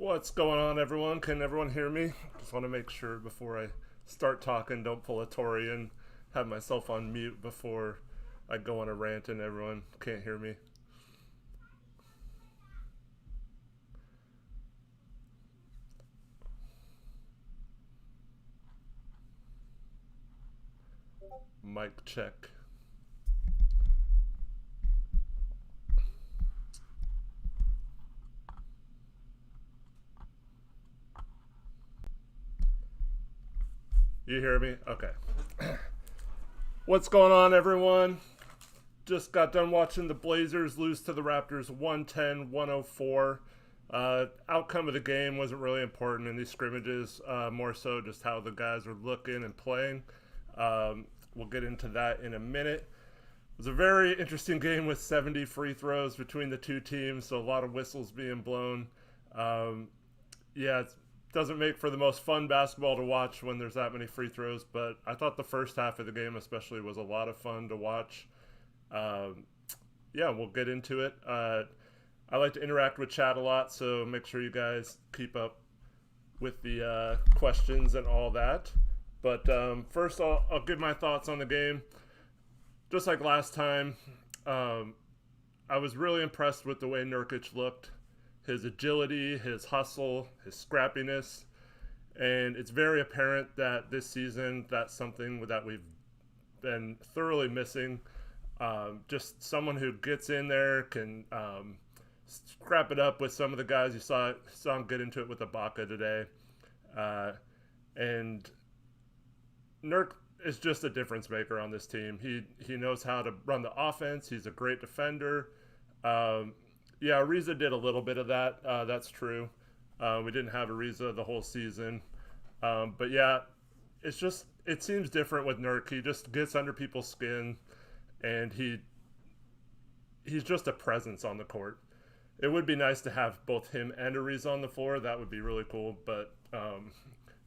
What's going on, everyone? Can everyone hear me? Just want to make sure before I start talking, don't pull a Tory and have myself on mute before I go on a rant and everyone can't hear me. Mic check. You hear me? Okay. What's going on, everyone? Just got done watching the Blazers lose to the Raptors 110-104. Outcome of the game wasn't really important in these scrimmages, more so just how the guys are looking and playing. We'll get into that in a minute. It was a very interesting game with 70 free throws between the two teams, so a lot of whistles being blown. It doesn't make for the most fun basketball to watch when there's that many free throws, but I thought the first half of the game especially was a lot of fun to watch. We'll get into it. I like to interact with chat a lot, so make sure you guys keep up with the questions and all that. But first, I'll give my thoughts on the game. Just like last time, I was really impressed with the way Nurkic looked. His agility, his hustle, his scrappiness. And it's very apparent that this season, that's something that we've been thoroughly missing. Just someone who gets in there, can scrap it up with some of the guys. You saw him get into it with Ibaka today. And Nurk is just a difference maker on this team. He knows how to run the offense. He's a great defender. Ariza did a little bit of that. That's true. We didn't have Ariza the whole season. It seems different with Nurk. He just gets under people's skin, and he's just a presence on the court. It would be nice to have both him and Ariza on the floor. That would be really cool. But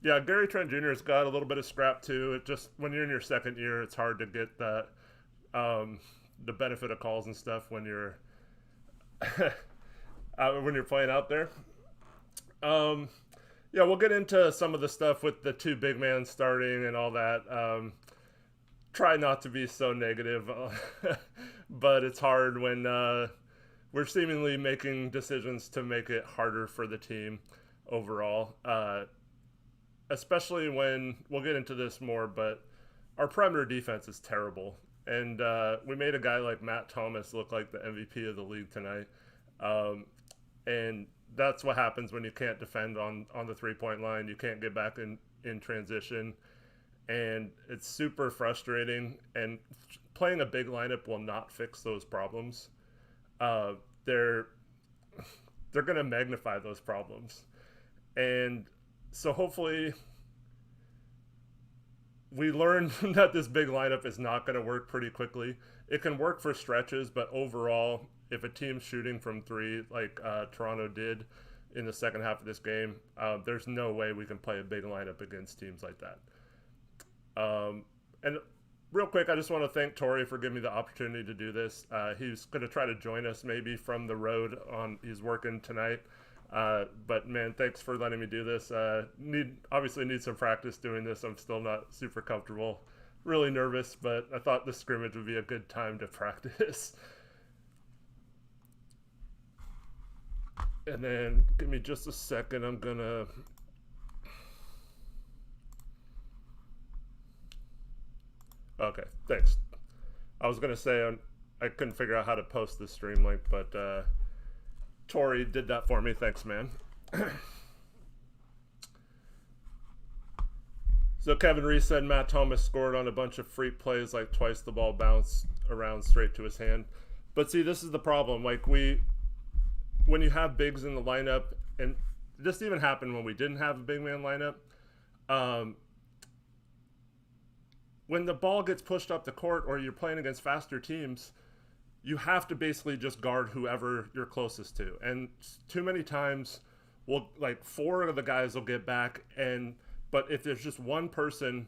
Gary Trent Jr. has got a little bit of scrap too. It just, when you're in your second year, it's hard to get that the benefit of calls and stuff when you're when you're playing out there. We'll get into some of the stuff with the two big men starting and all that. Try not to be so negative, but it's hard when we're seemingly making decisions to make it harder for the team overall. Especially when, we'll get into this more, but our perimeter defense is terrible. And we made a guy like Matt Thomas look like the MVP of the league tonight. And that's what happens when you can't defend on the three-point line. You can't get back in transition. And it's super frustrating. And playing a big lineup will not fix those problems. They're going to magnify those problems. And so hopefully we learned that this big lineup is not going to work pretty quickly. It can work for stretches, but overall, if a team's shooting from three like Toronto did in the second half of this game, there's no way we can play a big lineup against teams like that. And real quick, I just want to thank Tori for giving me the opportunity to do this. He's going to try to join us maybe from the road he's working tonight. But man, thanks for letting me do this. Obviously need some practice doing this. I'm still not super comfortable, really nervous, but I thought the scrimmage would be a good time to practice. And then give me just a second. I'm gonna okay, thanks. I was gonna say I couldn't figure out how to post the stream link, but Tori did that for me. Thanks, man. So Kevin Reese said Matt Thomas scored on a bunch of freak plays, like twice the ball bounced around straight to his hand. But see, this is the problem. Like when you have bigs in the lineup, and this even happened when we didn't have a big man lineup, when the ball gets pushed up the court or you're playing against faster teams, you have to basically just guard whoever you're closest to. And too many times, four of the guys will get back, but if there's just one person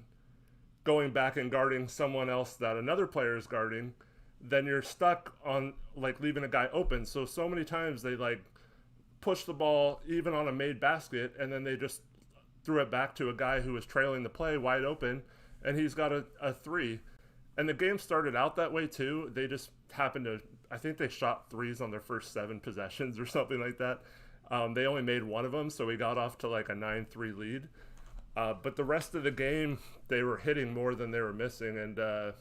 going back and guarding someone else that another player is guarding, then you're stuck on leaving a guy open. So many times they pushed the ball even on a made basket, and then they just threw it back to a guy who was trailing the play wide open, and he's got a three. And the game started out that way too. They just happened to, I think they shot threes on their first 7 possessions or something like that. They only made one of them, so we got off to like a 9-3 lead. But the rest of the game, they were hitting more than they were missing, and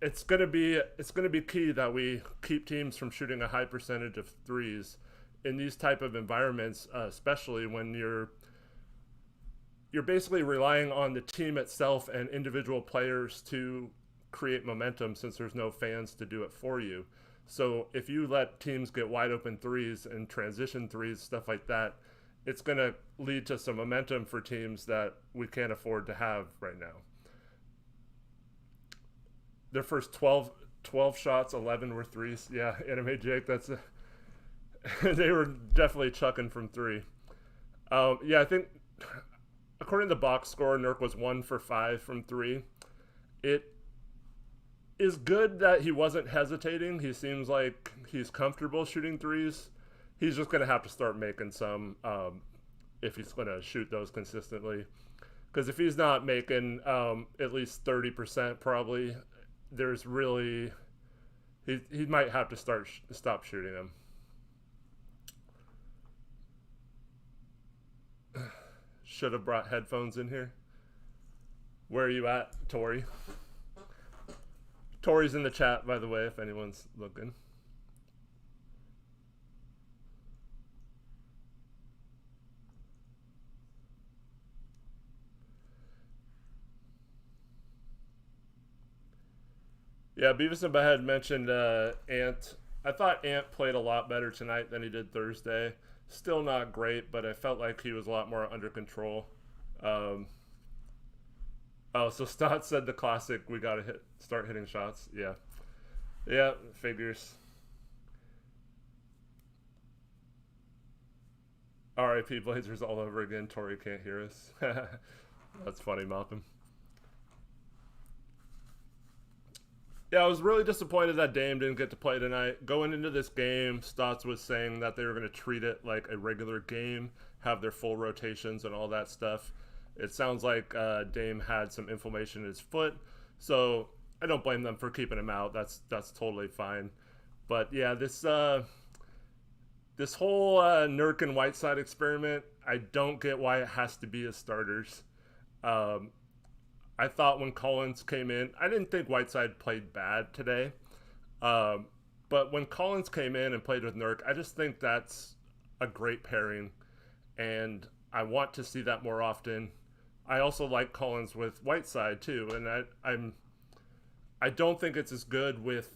it's gonna be key that we keep teams from shooting a high percentage of threes in these type of environments, especially when you're basically relying on the team itself and individual players to create momentum, since there's no fans to do it for you. So if you let teams get wide open threes and transition threes, stuff like that, it's going to lead to some momentum for teams that we can't afford to have right now. Their first 12 shots, 11 were threes. Yeah, Anime Jake, they were definitely chucking from three. Yeah, I think according to the box score, Nurk was 1 for 5 from three. It is good that he wasn't hesitating. He seems like he's comfortable shooting threes. He's just going to have to start making some if he's going to shoot those consistently. Because if he's not making at least 30% probably, there's really... He might have to stop shooting them. Should have brought headphones in here. Where are you at, Tori? Tori's in the chat, by the way, if anyone's looking. Yeah, Beavis and Butthead mentioned Ant. I thought Ant played a lot better tonight than he did Thursday. Still not great, but I felt like he was a lot more under control. Oh, so Stott said the classic, we got to start hitting shots. Yeah. Yeah, figures. RIP Blazers all over again. Tori can't hear us. That's funny, Malcolm. Yeah, I was really disappointed that Dame didn't get to play tonight. Going into this game, Stotts was saying that they were going to treat it like a regular game, have their full rotations and all that stuff. It sounds like Dame had some inflammation in his foot, so I don't blame them for keeping him out. That's totally fine. But yeah, this whole Nurk and Whiteside experiment, I don't get why it has to be as starters. I thought when Collins came in, I didn't think Whiteside played bad today. But when Collins came in and played with Nurk, I just think that's a great pairing. And I want to see that more often. I also like Collins with Whiteside too. And I don't think it's as good with...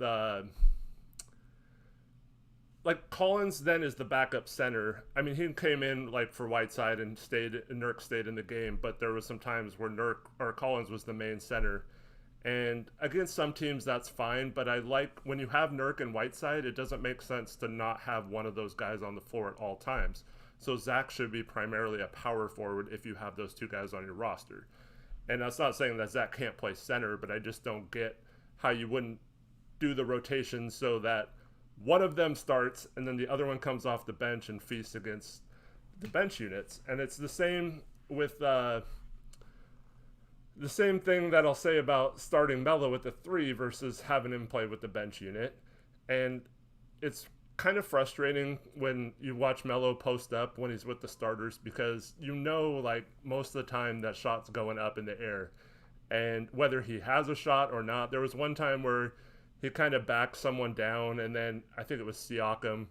like Collins then is the backup center. I mean, he came in like for Whiteside and Nurk stayed in the game, but there was some times where Nurk or Collins was the main center. And against some teams that's fine, but I like when you have Nurk and Whiteside, it doesn't make sense to not have one of those guys on the floor at all times. So Zach should be primarily a power forward if you have those two guys on your roster. And that's not saying that Zach can't play center, but I just don't get how you wouldn't do the rotation so that one of them starts and then the other one comes off the bench and feasts against the bench units. And it's the same with the same thing that I'll say about starting Melo with the 3 versus having him play with the bench unit. And it's kind of frustrating when you watch Melo post up when he's with the starters, because you know, like most of the time that shot's going up in the air, and whether he has a shot or not. There was one time where he kind of backed someone down, and then I think it was Siakam,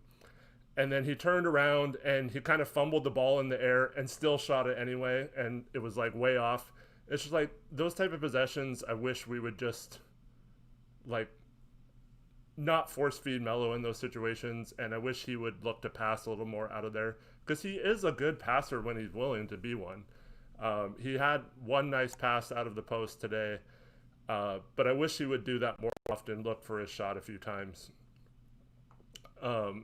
and then he turned around and he kind of fumbled the ball in the air and still shot it anyway, and it was like way off. It's just like those type of possessions I wish we would just like not force feed Melo in those situations, and I wish he would look to pass a little more out of there, because he is a good passer when he's willing to be one. He had one nice pass out of the post today, but I wish he would do that more often, look for his shot a few times. But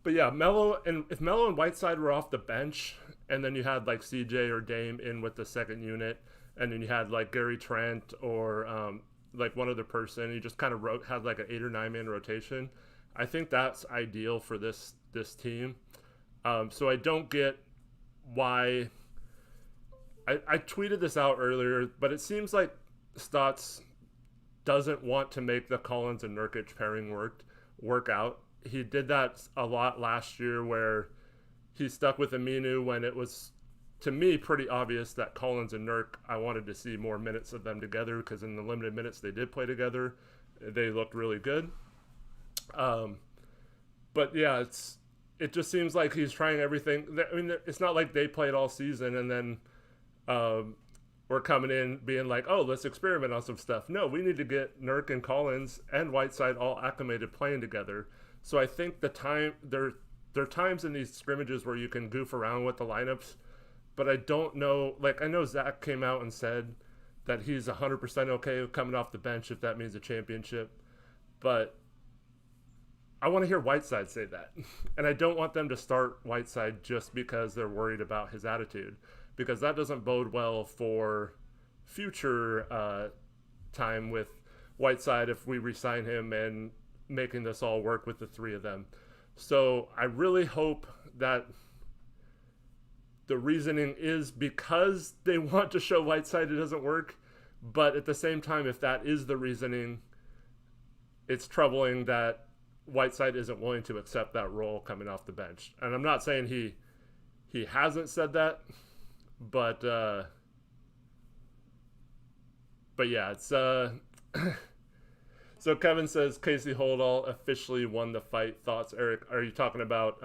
yeah, if Melo and Whiteside were off the bench, and then you had like CJ or Dame in with the second unit, and then you had like Gary Trent or like one other person, you just kind of had like an 8 or 9 man rotation, I think that's ideal for this team. So I don't get why. I tweeted this out earlier, but it seems like Stotts doesn't want to make the Collins and Nurkic pairing work out. He did that a lot last year, where he stuck with Aminu when it was, to me, pretty obvious that Collins and Nurk, I wanted to see more minutes of them together, because in the limited minutes they did play together, they looked really good. But yeah, it just seems like he's trying everything. I mean, it's not like they played all season and then we're coming in being like, oh, let's experiment on some stuff. No, we need to get Nurk and Collins and Whiteside all acclimated playing together. So I think there are times in these scrimmages where you can goof around with the lineups, but I don't know. Like, I know Zach came out and said that he's 100% okay with coming off the bench if that means a championship, but I want to hear Whiteside say that. And I don't want them to start Whiteside just because they're worried about his attitude, because that doesn't bode well for future time with Whiteside if we re-sign him and making this all work with the three of them. So I really hope that the reasoning is because they want to show Whiteside it doesn't work. But at the same time, if that is the reasoning, it's troubling that Whiteside isn't willing to accept that role coming off the bench. And I'm not saying he hasn't said that, but yeah, it's So Kevin says Casey Holdall officially won the fight. Thoughts, Eric? Are you talking about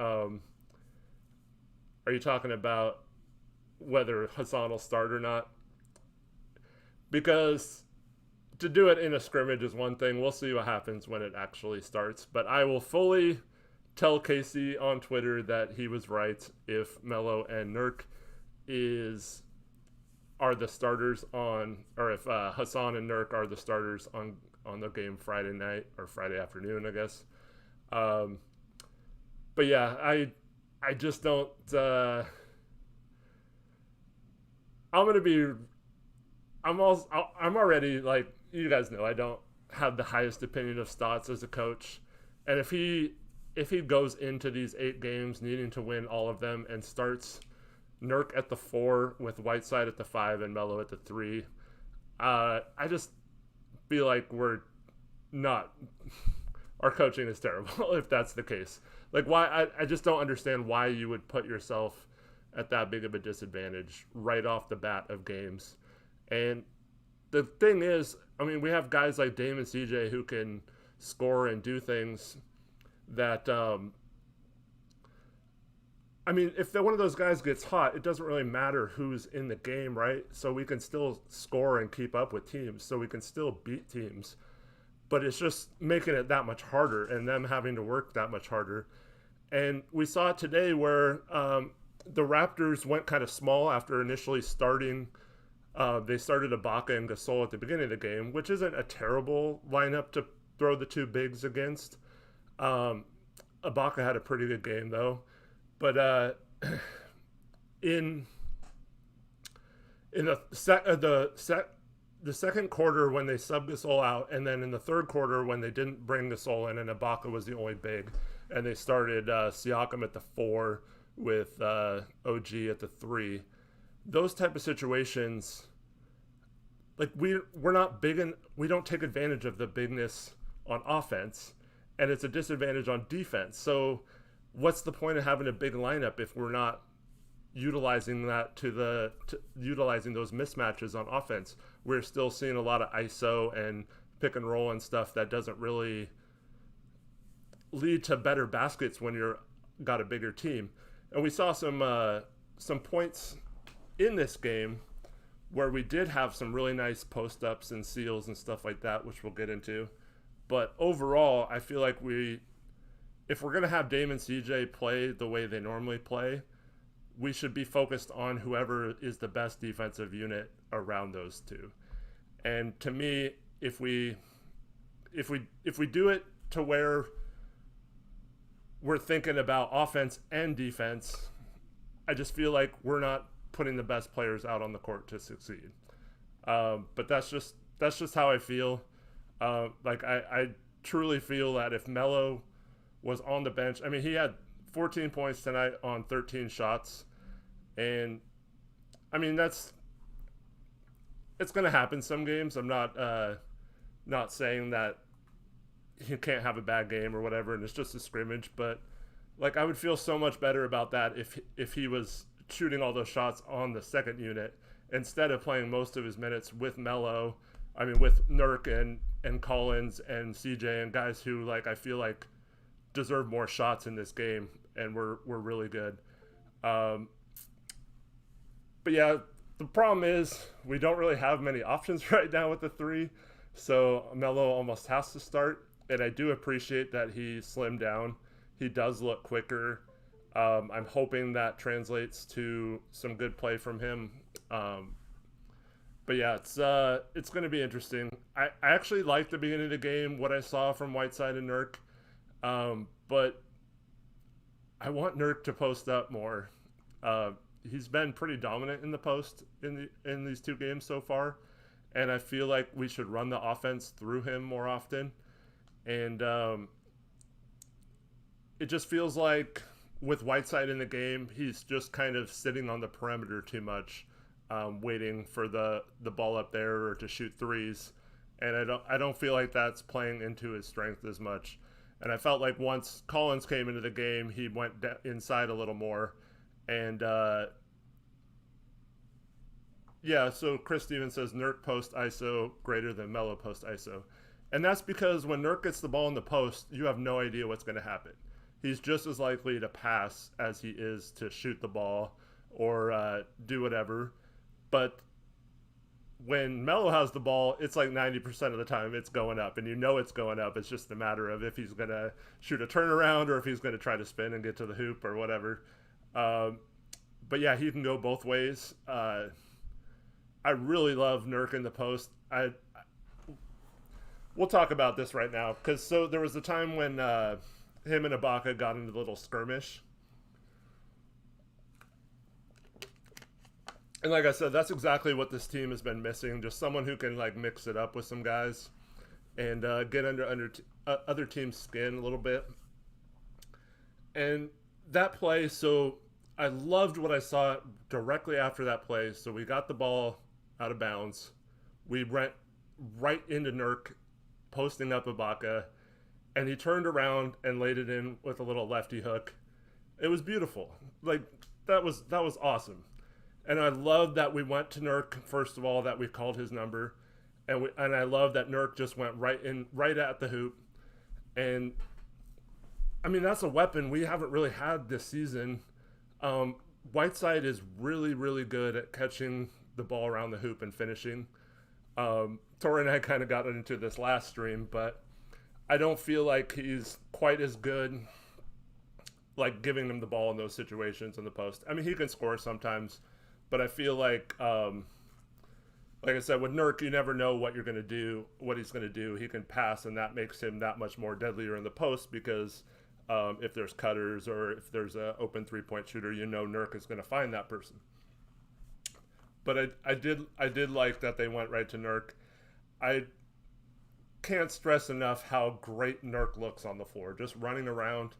whether Hassan will start or not? Because to do it in a scrimmage is one thing. We'll see what happens when it actually starts. But I will fully tell Casey on Twitter that he was right if Melo and Nurk are the starters on, or if Hassan and Nurk are the starters on the game Friday night or Friday afternoon, I guess. But yeah, I just don't. I'm already, like, you guys know, I don't have the highest opinion of Stotts as a coach, and if he goes into these 8 games needing to win all of them and starts Nurk at the 4 with Whiteside at the 5 and Melo at the 3, I just feel like our coaching is terrible if that's the case. Like, why? I just don't understand why you would put yourself at that big of a disadvantage right off the bat of games. And the thing is, I mean, we have guys like Dame and CJ who can score and do things that, I mean, if one of those guys gets hot, it doesn't really matter who's in the game, right? So we can still score and keep up with teams, so we can still beat teams. But it's just making it that much harder and them having to work that much harder. And we saw it today where the Raptors went kind of small after initially starting. They started Ibaka and Gasol at the beginning of the game, which isn't a terrible lineup to throw the 2 bigs against. Ibaka had a pretty good game, though. But in the second quarter when they subbed Gasol out, and then in the third quarter when they didn't bring Gasol in and Ibaka was the only big, and they started Siakam at the 4 with OG at the 3. Those type of situations, like, we're not big, and we don't take advantage of the bigness on offense, and it's a disadvantage on defense. So what's the point of having a big lineup if we're not utilizing that utilizing those mismatches on offense? We're still seeing a lot of ISO and pick and roll and stuff that doesn't really lead to better baskets when you're got a bigger team. And we saw some points in this game where we did have some really nice post-ups and seals and stuff like that, which we'll get into. But overall, I feel like if we're going to have Dame and CJ play the way they normally play, we should be focused on whoever is the best defensive unit around those 2. And to me, if we do it to where we're thinking about offense and defense, I just feel like we're not putting the best players out on the court to succeed. But that's just how I feel. Like, I truly feel that if Melo was on the bench. I mean, he had 14 points tonight on 13 shots, and I mean it's going to happen some games. I'm not saying that he can't have a bad game or whatever, and it's just a scrimmage. But like, I would feel so much better about that if he was shooting all those shots on the second unit instead of playing most of his minutes with Melo. I mean, with Nurk and Collins and CJ and guys who, like, I feel like deserve more shots in this game and were really good. But yeah, the problem is we don't really have many options right now with the three, so Melo almost has to start. And I do appreciate that he slimmed down. He does look quicker. I'm hoping that translates to some good play from him. But yeah, it's going to be interesting. I actually liked the beginning of the game, what I saw from Whiteside and Nurk, but I want Nurk to post up more. He's been pretty dominant in the post in these two games so far, and I feel like we should run the offense through him more often. And it just feels like with Whiteside in the game, he's just kind of sitting on the perimeter too much, waiting for the ball up there or to shoot threes. And I don't feel like that's playing into his strength as much. And I felt like once Collins came into the game, he went inside a little more. And yeah, so Chris Stevens says Nurk post ISO greater than Melo post ISO. And that's because when Nurk gets the ball in the post, you have no idea what's going to happen. He's just as likely to pass as he is to shoot the ball or do whatever. But when Melo has the ball, it's like 90% of the time it's going up, and you know it's going up. It's just a matter of if he's going to shoot a turnaround or if he's going to try to spin and get to the hoop or whatever. But yeah, he can go both ways. I really love Nurk in the post. We'll talk about this right now, because so there was a time when him and Ibaka got into a little skirmish. And like I said, that's exactly what this team has been missing. Just someone who can like mix it up with some guys and get under other teams' skin a little bit. And that play, so I loved what I saw directly after that play. So we got the ball out of bounds. We went right into Nurk, posting up Ibaka, and he turned around and laid it in with a little lefty hook. It was beautiful. Like, that was awesome. And I love that we went to Nurk, first of all, that we called his number. And I love that Nurk just went right at the hoop. And I mean, that's a weapon we haven't really had this season. Whiteside is really, really good at catching the ball around the hoop and finishing. Tori and I kind of got into this last stream, but I don't feel like he's quite as good, like giving them the ball in those situations in the post. I mean, he can score sometimes, but I feel like I said, with Nurk, you never know what you're going to do, what he's going to do. He can pass, and that makes him that much more deadlier in the post because if there's cutters or if there's an open three-point shooter, you know Nurk is going to find that person. But I did like that they went right to Nurk. I can't stress enough how great Nurk looks on the floor, just running around.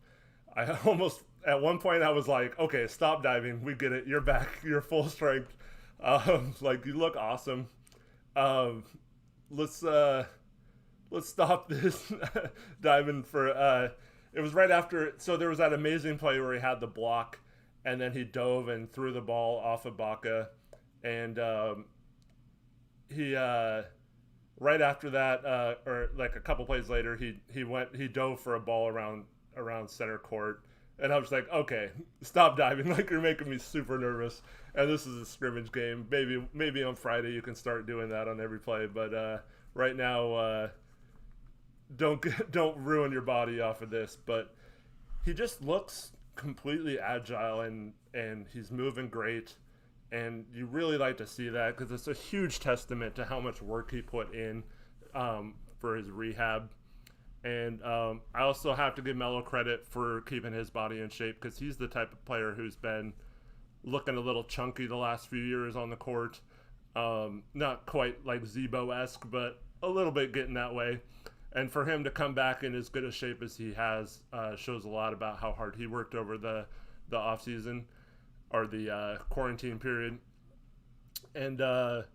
I almost, at one point I was like, okay, stop diving. We get it. You're back. You're full strength. Like, you look awesome. Let's stop this diving for, it was right after, so there was that amazing play where he had the block and then he dove and threw the ball off of Ibaka. And he right after that, or like a couple plays later, he dove for a ball around center court, and I was like, okay, stop diving, like you're making me super nervous. And this is a scrimmage game. Maybe on Friday you can start doing that on every play, but right now, don't ruin your body off of this. But he just looks completely agile and he's moving great. And you really like to see that because it's a huge testament to how much work he put in for his rehab. And I also have to give Melo credit for keeping his body in shape because he's the type of player who's been looking a little chunky the last few years on the court. Not quite like Zebo-esque, but a little bit getting that way. And for him to come back in as good a shape as he has shows a lot about how hard he worked over the off season or the quarantine period. And but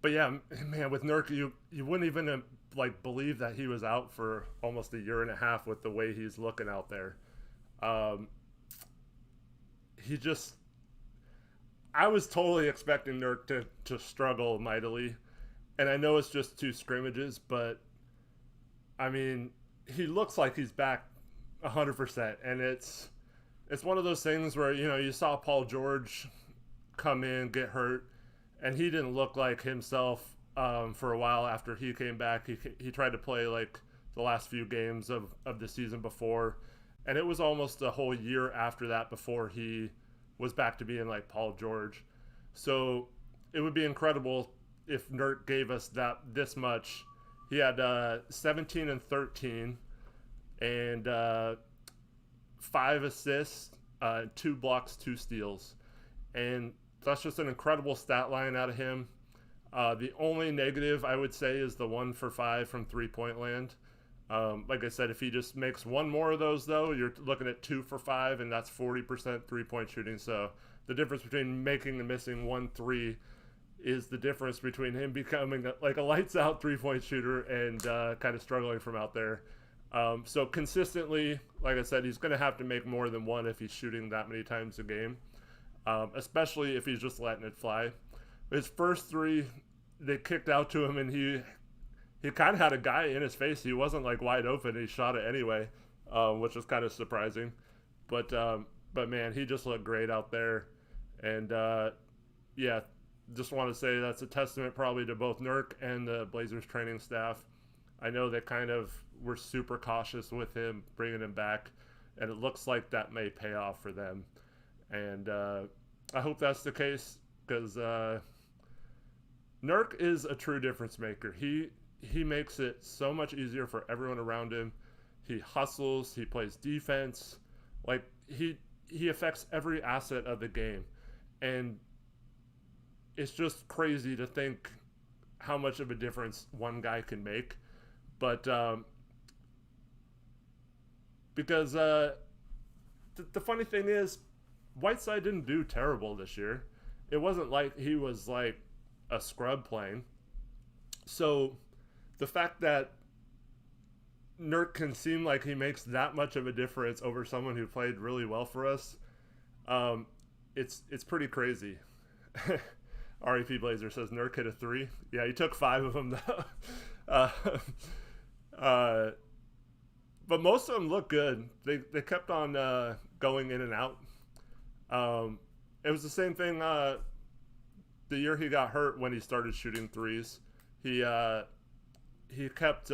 yeah, man, with Nurk, you wouldn't even like believe that he was out for almost a year and a half with the way he's looking out there. Um, he just, I was totally expecting Nurk to struggle mightily, and I know it's just 2 scrimmages, but I mean, he looks like he's back 100%, and it's one of those things where you saw Paul George come in, get hurt, and he didn't look like himself for a while after he came back. He tried to play like the last few games of the season before, and it was almost a whole year after that before he was back to being like Paul George. So it would be incredible if Nurk gave us this much. He had 17 and 13 and 5 assists, 2 blocks, 2 steals. And that's just an incredible stat line out of him. The only negative I would say is the 1 for 5 from 3-point land. Like I said, if he just makes one more of those, though, you're looking at 2 for 5, and that's 40% 3-point shooting. So the difference between making and missing 1 3 is the difference between him becoming like a lights out 3-point shooter and kind of struggling from out there. So consistently, like I said, he's going to have to make more than 1 if he's shooting that many times a game, especially if he's just letting it fly. His first 3, they kicked out to him, and he kind of had a guy in his face. He wasn't like wide open. He shot it anyway, which was kind of surprising. But man, he just looked great out there. And yeah, just want to say that's a testament probably to both Nurk and the Blazers training staff. I know they kind of were super cautious with him, bringing him back, and it looks like that may pay off for them. And I hope that's the case, because Nurk is a true difference maker. He makes it so much easier for everyone around him. He hustles, he plays defense. Like he affects every asset of the game. And it's just crazy to think how much of a difference one guy can make. But because the funny thing is, Whiteside didn't do terrible this year. It wasn't like he was like a scrub playing. So the fact that Nurk can seem like he makes that much of a difference over someone who played really well for us, it's pretty crazy. REP Blazer says Nurk hit a 3. Yeah, he took 5 of them though. But most of them look good. They kept on going in and out. It was the same thing the year he got hurt when he started shooting 3s. He kept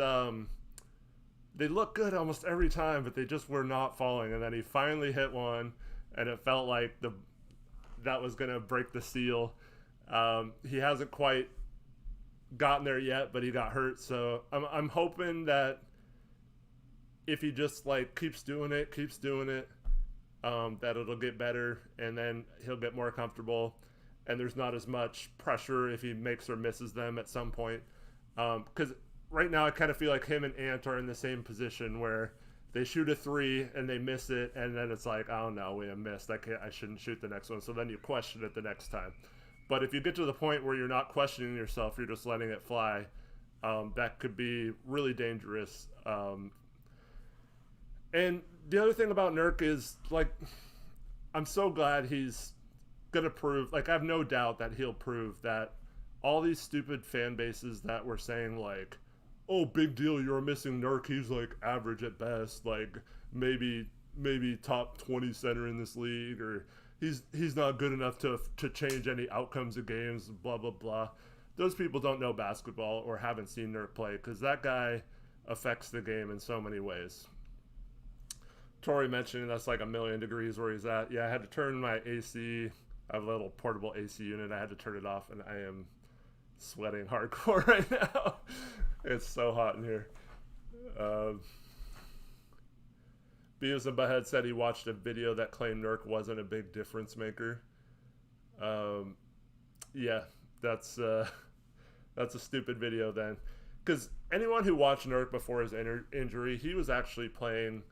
they looked good almost every time, but they just were not falling. And then he finally hit one, and it felt like that was gonna break the seal. He hasn't quite gotten there yet, but he got hurt. So I'm hoping that if he just like keeps doing it, that it'll get better, and then he'll get more comfortable, and there's not as much pressure if he makes or misses them at some point. Because right now I kind of feel like him and Ant are in the same position where they shoot a 3 and they miss it, and then it's like, oh no, we have missed. I shouldn't shoot the next one. So then you question it the next time. But if you get to the point where you're not questioning yourself, you're just letting it fly, that could be really dangerous. And the other thing about Nurk is, like, I'm so glad he's going to prove, like, I have no doubt that he'll prove that all these stupid fan bases that were saying, like, oh, big deal, you're missing Nurk, he's, like, average at best, like, maybe top 20 center in this league, or he's not good enough to change any outcomes of games, blah, blah, blah. Those people don't know basketball or haven't seen Nurk play, because that guy affects the game in so many ways. Tori mentioned that's like 1,000,000 degrees where he's at. Yeah, I had to turn my AC. I have a little portable AC unit. I had to turn it off, and I am sweating hardcore right now. It's so hot in here. Beavis and Butthead said he watched a video that claimed Nurk wasn't a big difference maker. Yeah, that's a stupid video then. because anyone who watched Nurk before his injury, he was actually playing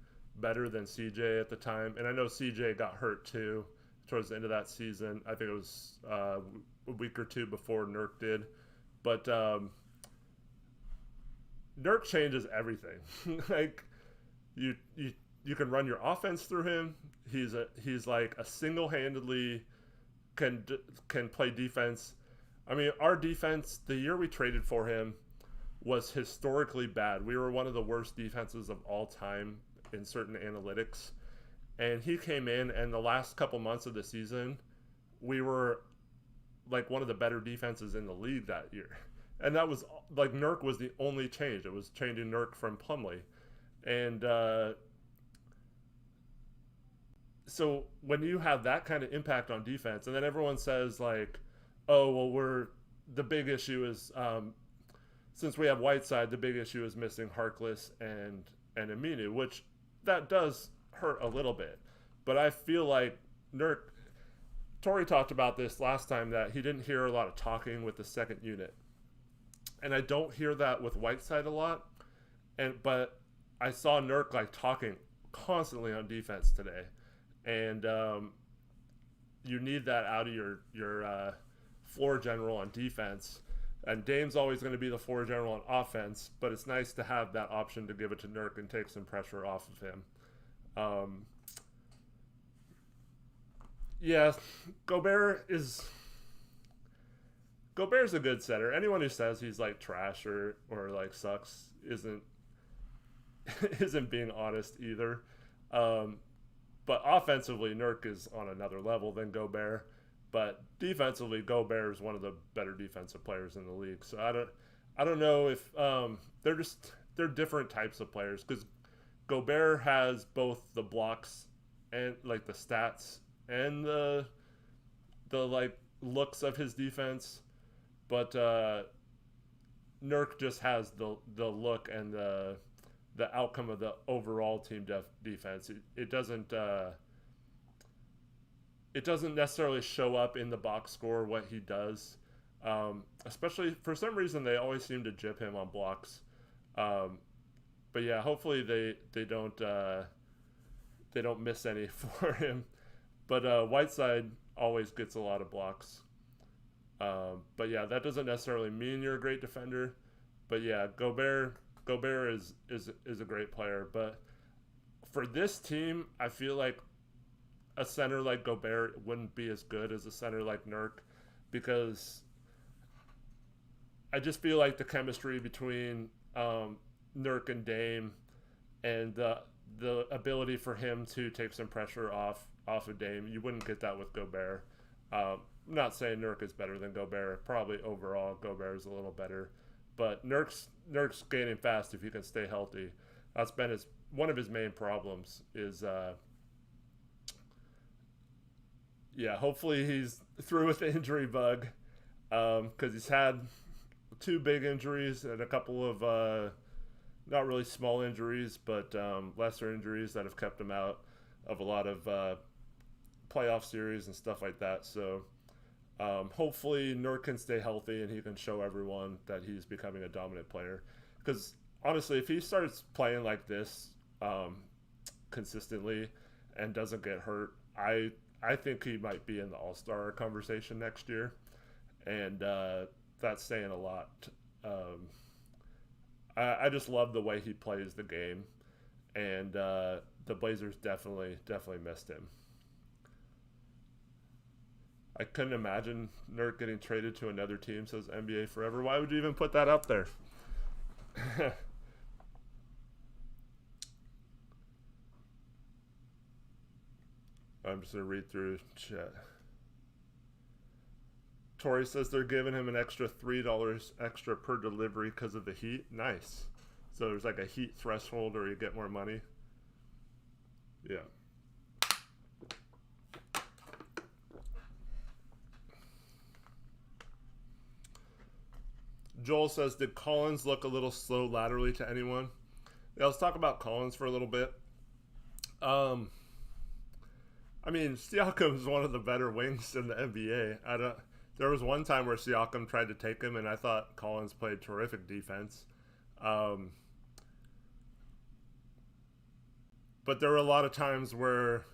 better than CJ at the time. And I know CJ got hurt too towards the end of that season. I think it was a week or two before Nurk did. But Nurk changes everything. Like you can run your offense through him. He's like a single-handedly can play defense. I mean, our defense the year we traded for him was historically bad. We were one of the worst defenses of all time in certain analytics. And he came in, and the last couple months of the season, we were like one of the better defenses in the league that year. And that was like Nurk was the only change. It was changing Nurk from Plumlee. And so when you have that kind of impact on defense, and then everyone says like, oh, well, the big issue is since we have Whiteside, the big issue is missing Harkless and Aminu, which that does hurt a little bit. But I feel like Torrey talked about this last time, that he didn't hear a lot of talking with the second unit. And I don't hear that with Whiteside a lot. But I saw Nurk like talking constantly on defense today. And you need that out of your floor general on defense. And Dame's always going to be the floor general on offense, but it's nice to have that option to give it to Nurk and take some pressure off of him. Yeah, Gobert's a good setter. Anyone who says he's like trash or like sucks isn't being honest either. But offensively, Nurk is on another level than Gobert. But defensively, Gobert is one of the better defensive players in the league. So I don't know if they're different types of players, because Gobert has both the blocks and like the stats and the like looks of his defense, but Nurk just has the look and the outcome of the overall team defense. It doesn't necessarily show up in the box score what he does. Especially for some reason they always seem to jip him on blocks. But yeah, hopefully they don't miss any for him. But Whiteside always gets a lot of blocks. But yeah, that doesn't necessarily mean you're a great defender. But yeah, Gobert is a great player. But for this team, I feel like a center like Gobert wouldn't be as good as a center like Nurk, because I just feel like the chemistry between Nurk and Dame, and the ability for him to take some pressure off of Dame, you wouldn't get that with Gobert. I'm not saying Nurk is better than Gobert. Probably overall Gobert is a little better, but Nurk's gaining fast if he can stay healthy. That's been one of his main problems is. Yeah, hopefully he's through with the injury bug, because he's had 2 big injuries and a couple of not really small injuries, but lesser injuries that have kept him out of a lot of playoff series and stuff like that. So hopefully Nurk can stay healthy and he can show everyone that he's becoming a dominant player. Because honestly, if he starts playing like this consistently and doesn't get hurt, I think he might be in the All-Star conversation next year, and that's saying a lot. I just love the way he plays the game, and the Blazers definitely missed him. I couldn't imagine Nurk getting traded to another team, says NBA Forever. Why would you even put that up there? I'm just going to read through chat. Tori says they're giving him an extra $3 extra per delivery because of the heat. Nice. So there's like a heat threshold or you get more money. Yeah. Joel says, did Collins look a little slow laterally to anyone? Yeah, let's talk about Collins for a little bit. I mean, Siakam is one of the better wings in the NBA. There was one time where Siakam tried to take him, and I thought Collins played terrific defense. Um, but there were a lot of times where,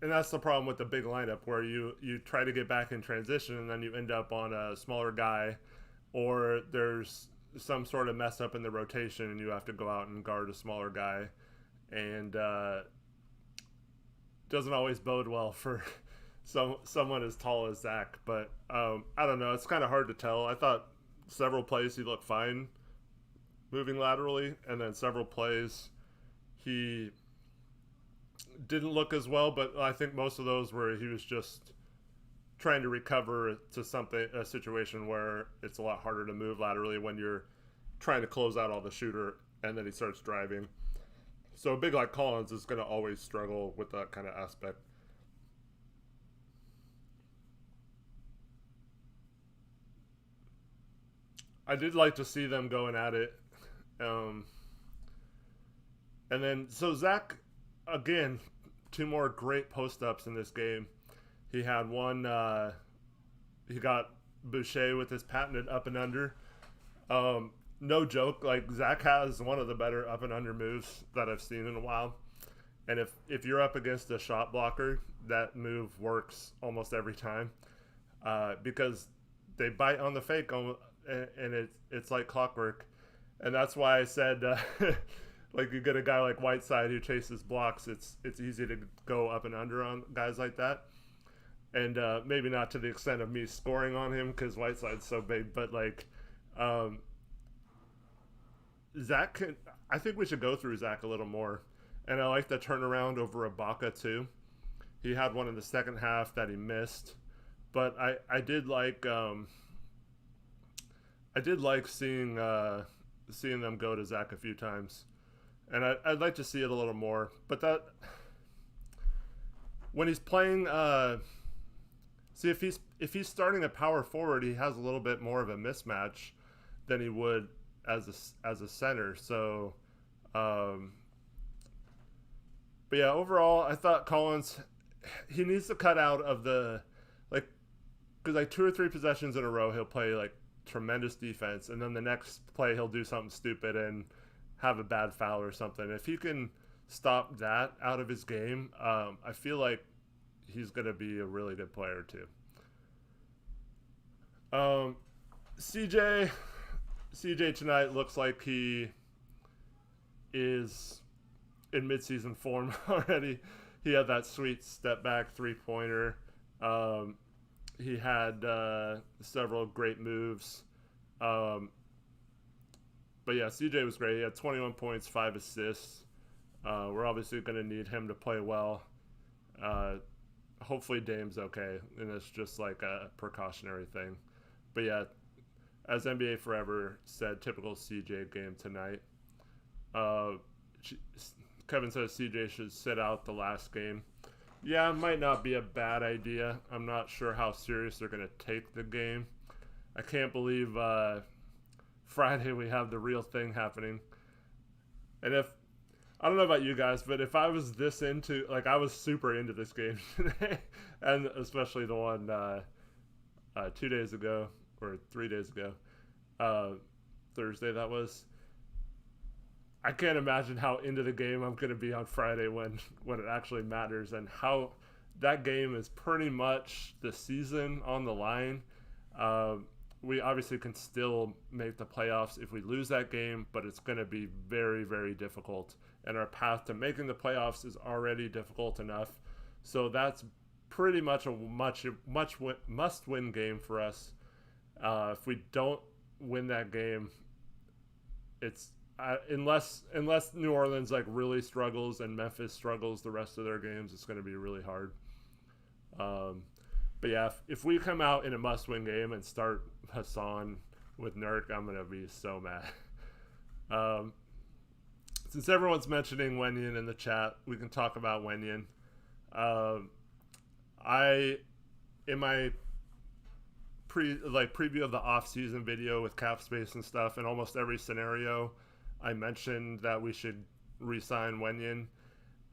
and that's the problem with the big lineup, where you try to get back in transition and then you end up on a smaller guy, or there's some sort of mess up in the rotation and you have to go out and guard a smaller guy, and doesn't always bode well for someone as tall as Zach. But I don't know. It's kind of hard to tell. I thought several plays he looked fine moving laterally, and then several plays he didn't look as well. But I think most of those were he was just trying to recover to something, a situation where it's a lot harder to move laterally when you're trying to close out all the shooter and then he starts driving. So a big like Collins is going to always struggle with that kind of aspect. I did like to see them going at it. Um, and then, so Zach, again, two more great post ups in this game. He had one, he got Boucher with his patented up and under. No joke, like Zach has one of the better up and under moves that I've seen in a while. And if you're up against a shot blocker, that move works almost every time, because they bite on the fake, and it's like clockwork. And that's why I said, like you get a guy like Whiteside who chases blocks, it's easy to go up and under on guys like that. And maybe not to the extent of me scoring on him because Whiteside's so big, but like Zach can. I think we should go through Zach a little more. And I like the turnaround over Ibaka too. He had one in the second half that he missed, but I did like seeing seeing them go to Zach a few times, and I'd like to see it a little more. But that when he's playing, see if he's starting a power forward, he has a little bit more of a mismatch than he would as a center. So, but yeah, overall, I thought Collins, he needs to cut out of the, like, because like 2 or 3 possessions in a row he'll play like tremendous defense, and then the next play he'll do something stupid and have a bad foul or something. If he can stop that out of his game, I feel like he's going to be a really good player too. Um, CJ CJ tonight looks like he is in midseason form already. He had that sweet step back 3-pointer. He had several great moves. But yeah, CJ was great. He had 21 points, 5 assists. We're obviously going to need him to play well. Hopefully Dame's okay, and it's just like a precautionary thing. But yeah, as NBA Forever said, typical CJ game tonight. Kevin says CJ should sit out the last game. Yeah, it might not be a bad idea. I'm not sure how serious they're going to take the game. I can't believe Friday we have the real thing happening. And if, I don't know about you guys, but if I was this into, like I was super into this game today, and especially the one 2 days ago, or 3 days ago, Thursday that was, I can't imagine how into the game I'm going to be on Friday when it actually matters, and how that game is pretty much the season on the line. We obviously can still make the playoffs if we lose that game, but it's going to be very, very difficult. And our path to making the playoffs is already difficult enough. So that's pretty much a must-win game for us. If we don't win that game, it's unless New Orleans like really struggles and Memphis struggles the rest of their games, it's going to be really hard. But yeah, if we come out in a must-win game and start Hassan with Nurk, I'm going to be so mad. Since everyone's mentioning Wenyen in the chat, we can talk about Wenyen. In my preview of the off-season video with cap space and stuff, in almost every scenario, I mentioned that we should re-sign Wenyen,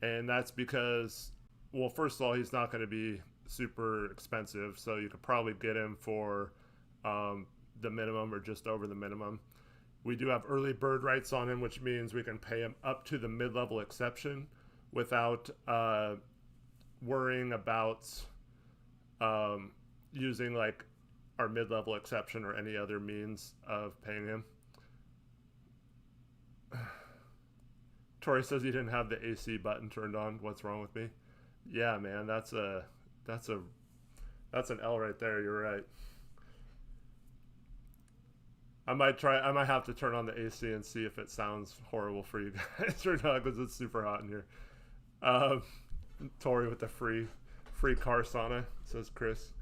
and that's because, well, first of all, he's not going to be super expensive, so you could probably get him for the minimum or just over the minimum. We do have early bird rights on him, which means we can pay him up to the mid-level exception without worrying about using like our mid-level exception or any other means of paying him. Tori says he didn't have the AC button turned on. What's wrong with me? Yeah, man, that's an L right there. You're right. I might have to turn on the AC and see if it sounds horrible for you guys or not, because it's super hot in here. Tori with the free car sauna, says Chris.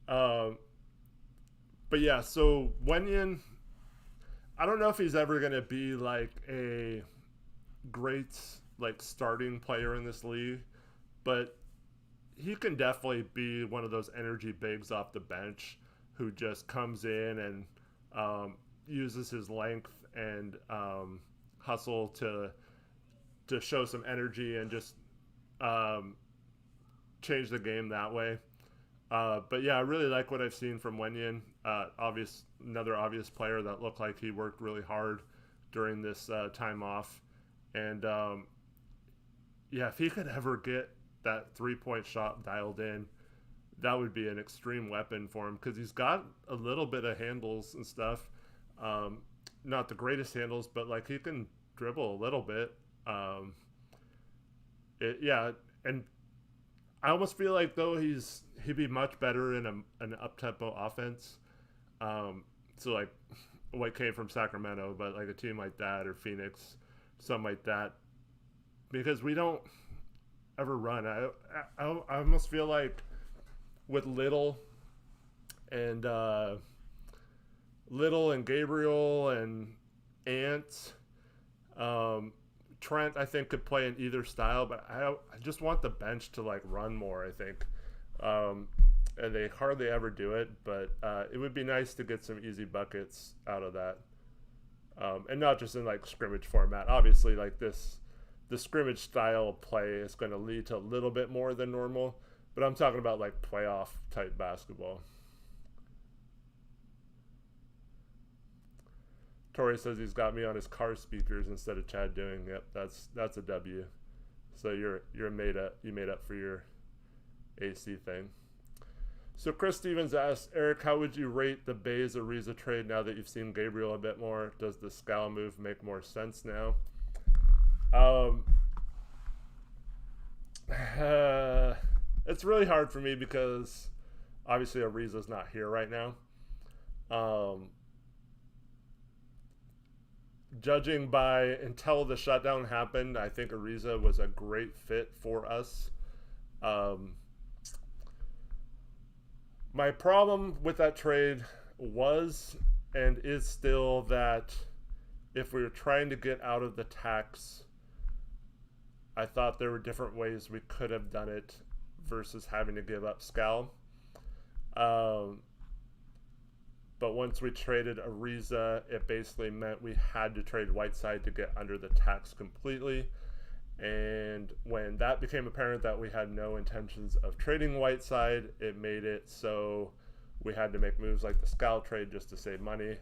But yeah, so Wenyan, I don't know if he's ever going to be like a great like starting player in this league, but he can definitely be one of those energy bigs off the bench who just comes in and uses his length and hustle to show some energy and just change the game that way. But yeah, I really like what I've seen from Wenyan. Another obvious player that looked like he worked really hard during this time off. And yeah, if he could ever get that 3-point shot dialed in, that would be an extreme weapon for him, because he's got a little bit of handles and stuff. Not the greatest handles, but like he can dribble a little bit. Yeah, and I almost feel like though he'd be much better in an up-tempo offense. So like what came from Sacramento, but like a team like that or Phoenix, something like that, because we don't ever run. I almost feel like with Little and Gabriel and Ant, Trent, I think, could play in either style, but I just want the bench to like run more, I think. And they hardly ever do it, but it would be nice to get some easy buckets out of that. And not just in like scrimmage format. Obviously, like the scrimmage style of play is going to lead to a little bit more than normal, but I'm talking about like playoff type basketball. Tori says he's got me on his car speakers instead of Chad doing. Yep, that's a W. So you made up for your AC thing. So Chris Stevens asks, Eric, how would you rate the Bays Ariza trade now that you've seen Gabriel a bit more? Does the Scal move make more sense now? It's really hard for me because obviously Ariza's not here right now. Judging by until the shutdown happened, I think Ariza was a great fit for us. My problem with that trade was and is still that if we were trying to get out of the tax, I thought there were different ways we could have done it versus having to give up Scal. But once we traded Ariza, it basically meant we had to trade Whiteside to get under the tax completely. And when that became apparent that we had no intentions of trading Whiteside, it made it so we had to make moves like the Scal trade just to save money.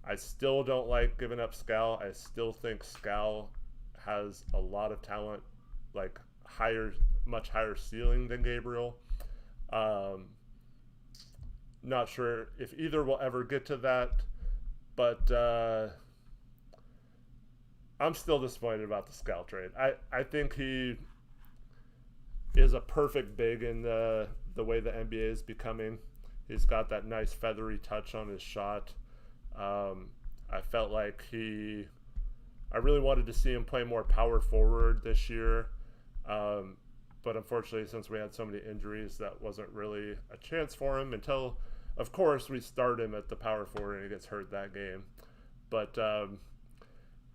I still don't like giving up Scal. I still think Scal has a lot of talent, like much higher ceiling than Gabriel. Not sure if either will ever get to that, but I'm still disappointed about the Scal trade. I think he is a perfect big in the way the NBA is becoming. He's got that nice feathery touch on his shot. I felt like I really wanted to see him play more power forward this year. But unfortunately, since we had so many injuries, that wasn't really a chance for him until, of course, we start him at the power forward and he gets hurt that game. But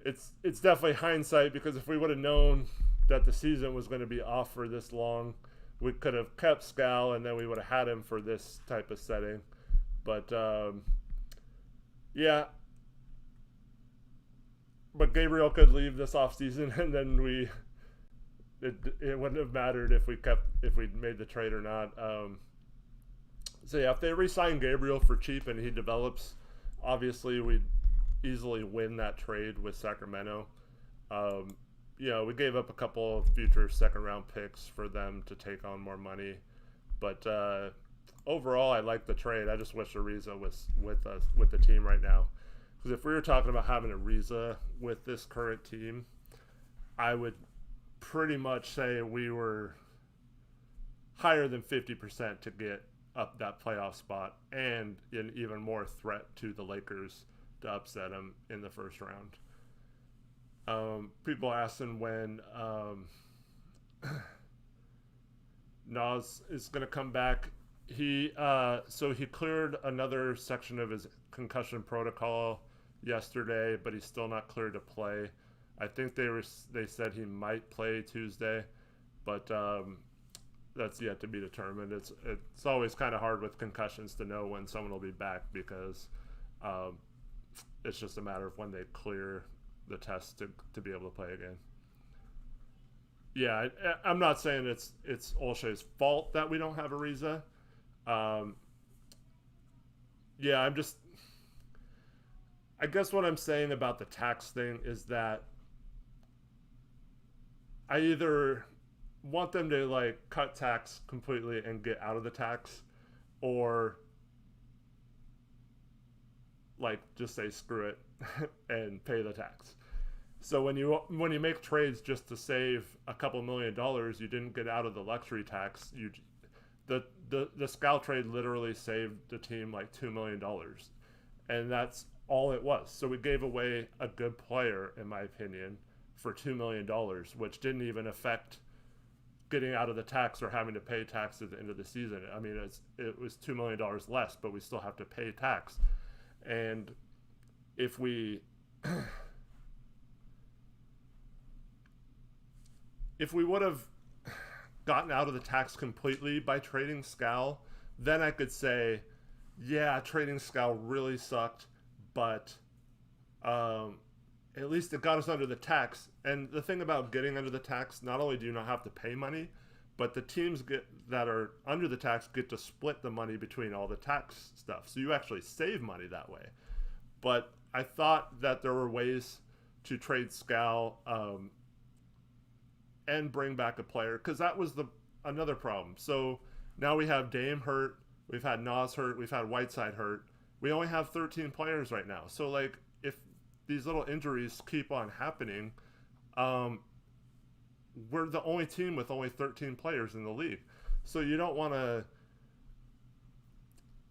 it's definitely hindsight, because if we would have known that the season was going to be off for this long, we could have kept Scal and then we would have had him for this type of setting. But yeah. But Gabriel could leave this offseason and then it wouldn't have mattered if we made the trade or not. So yeah, if they re-sign Gabriel for cheap and he develops, obviously we'd easily win that trade with Sacramento. Um, we gave up a couple of future second round picks for them to take on more money, but overall, I like the trade. I just wish Ariza was with us with the team right now, because if we were talking about having Ariza with this current team, I would pretty much say we were higher than 50% to get up that playoff spot and an even more threat to the Lakers to upset them in the first round. People asking when Nas is going to come back. He cleared another section of his concussion protocol yesterday, but he's still not cleared to play. I think they said he might play Tuesday, but that's yet to be determined. It's always kind of hard with concussions to know when someone will be back, because it's just a matter of when they clear the test to be able to play again. Yeah, I'm not saying it's Olshay's fault that we don't have Ariza. Yeah, I guess what I'm saying about the tax thing is that I either want them to like cut tax completely and get out of the tax, or like just say screw it and pay the tax. So when you make trades just to save a couple $1,000,000, you didn't get out of the luxury tax. The Scal trade literally saved the team like $2 million, and that's all it was. So we gave away a good player, in my opinion, for $2 million, which didn't even affect getting out of the tax or having to pay tax at the end of the season. I mean, it was $2 million less, but we still have to pay tax. And if we would have gotten out of the tax completely by trading Scal, then I could say, yeah, trading Scal really sucked, but at least it got us under the tax. And the thing about getting under the tax, not only do you not have to pay money, but the teams that are under the tax get to split the money between all the tax stuff. So you actually save money that way. But I thought that there were ways to trade Scal and bring back a player, because that was another problem. So now we have Dame hurt, we've had Nas hurt, we've had Whiteside hurt. We only have 13 players right now. So like if these little injuries keep on happening, we're the only team with only 13 players in the league. So you don't want to.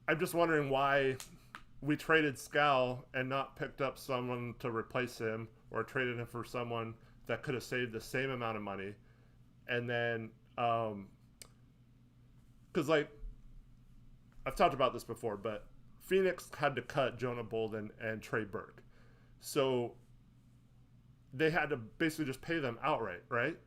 I'm just wondering why we traded Scal and not picked up someone to replace him, or traded him for someone that could have saved the same amount of money. And then, because like I've talked about this before, but Phoenix had to cut Jonah Bolden and Trey Burke. So they had to basically just pay them outright, right?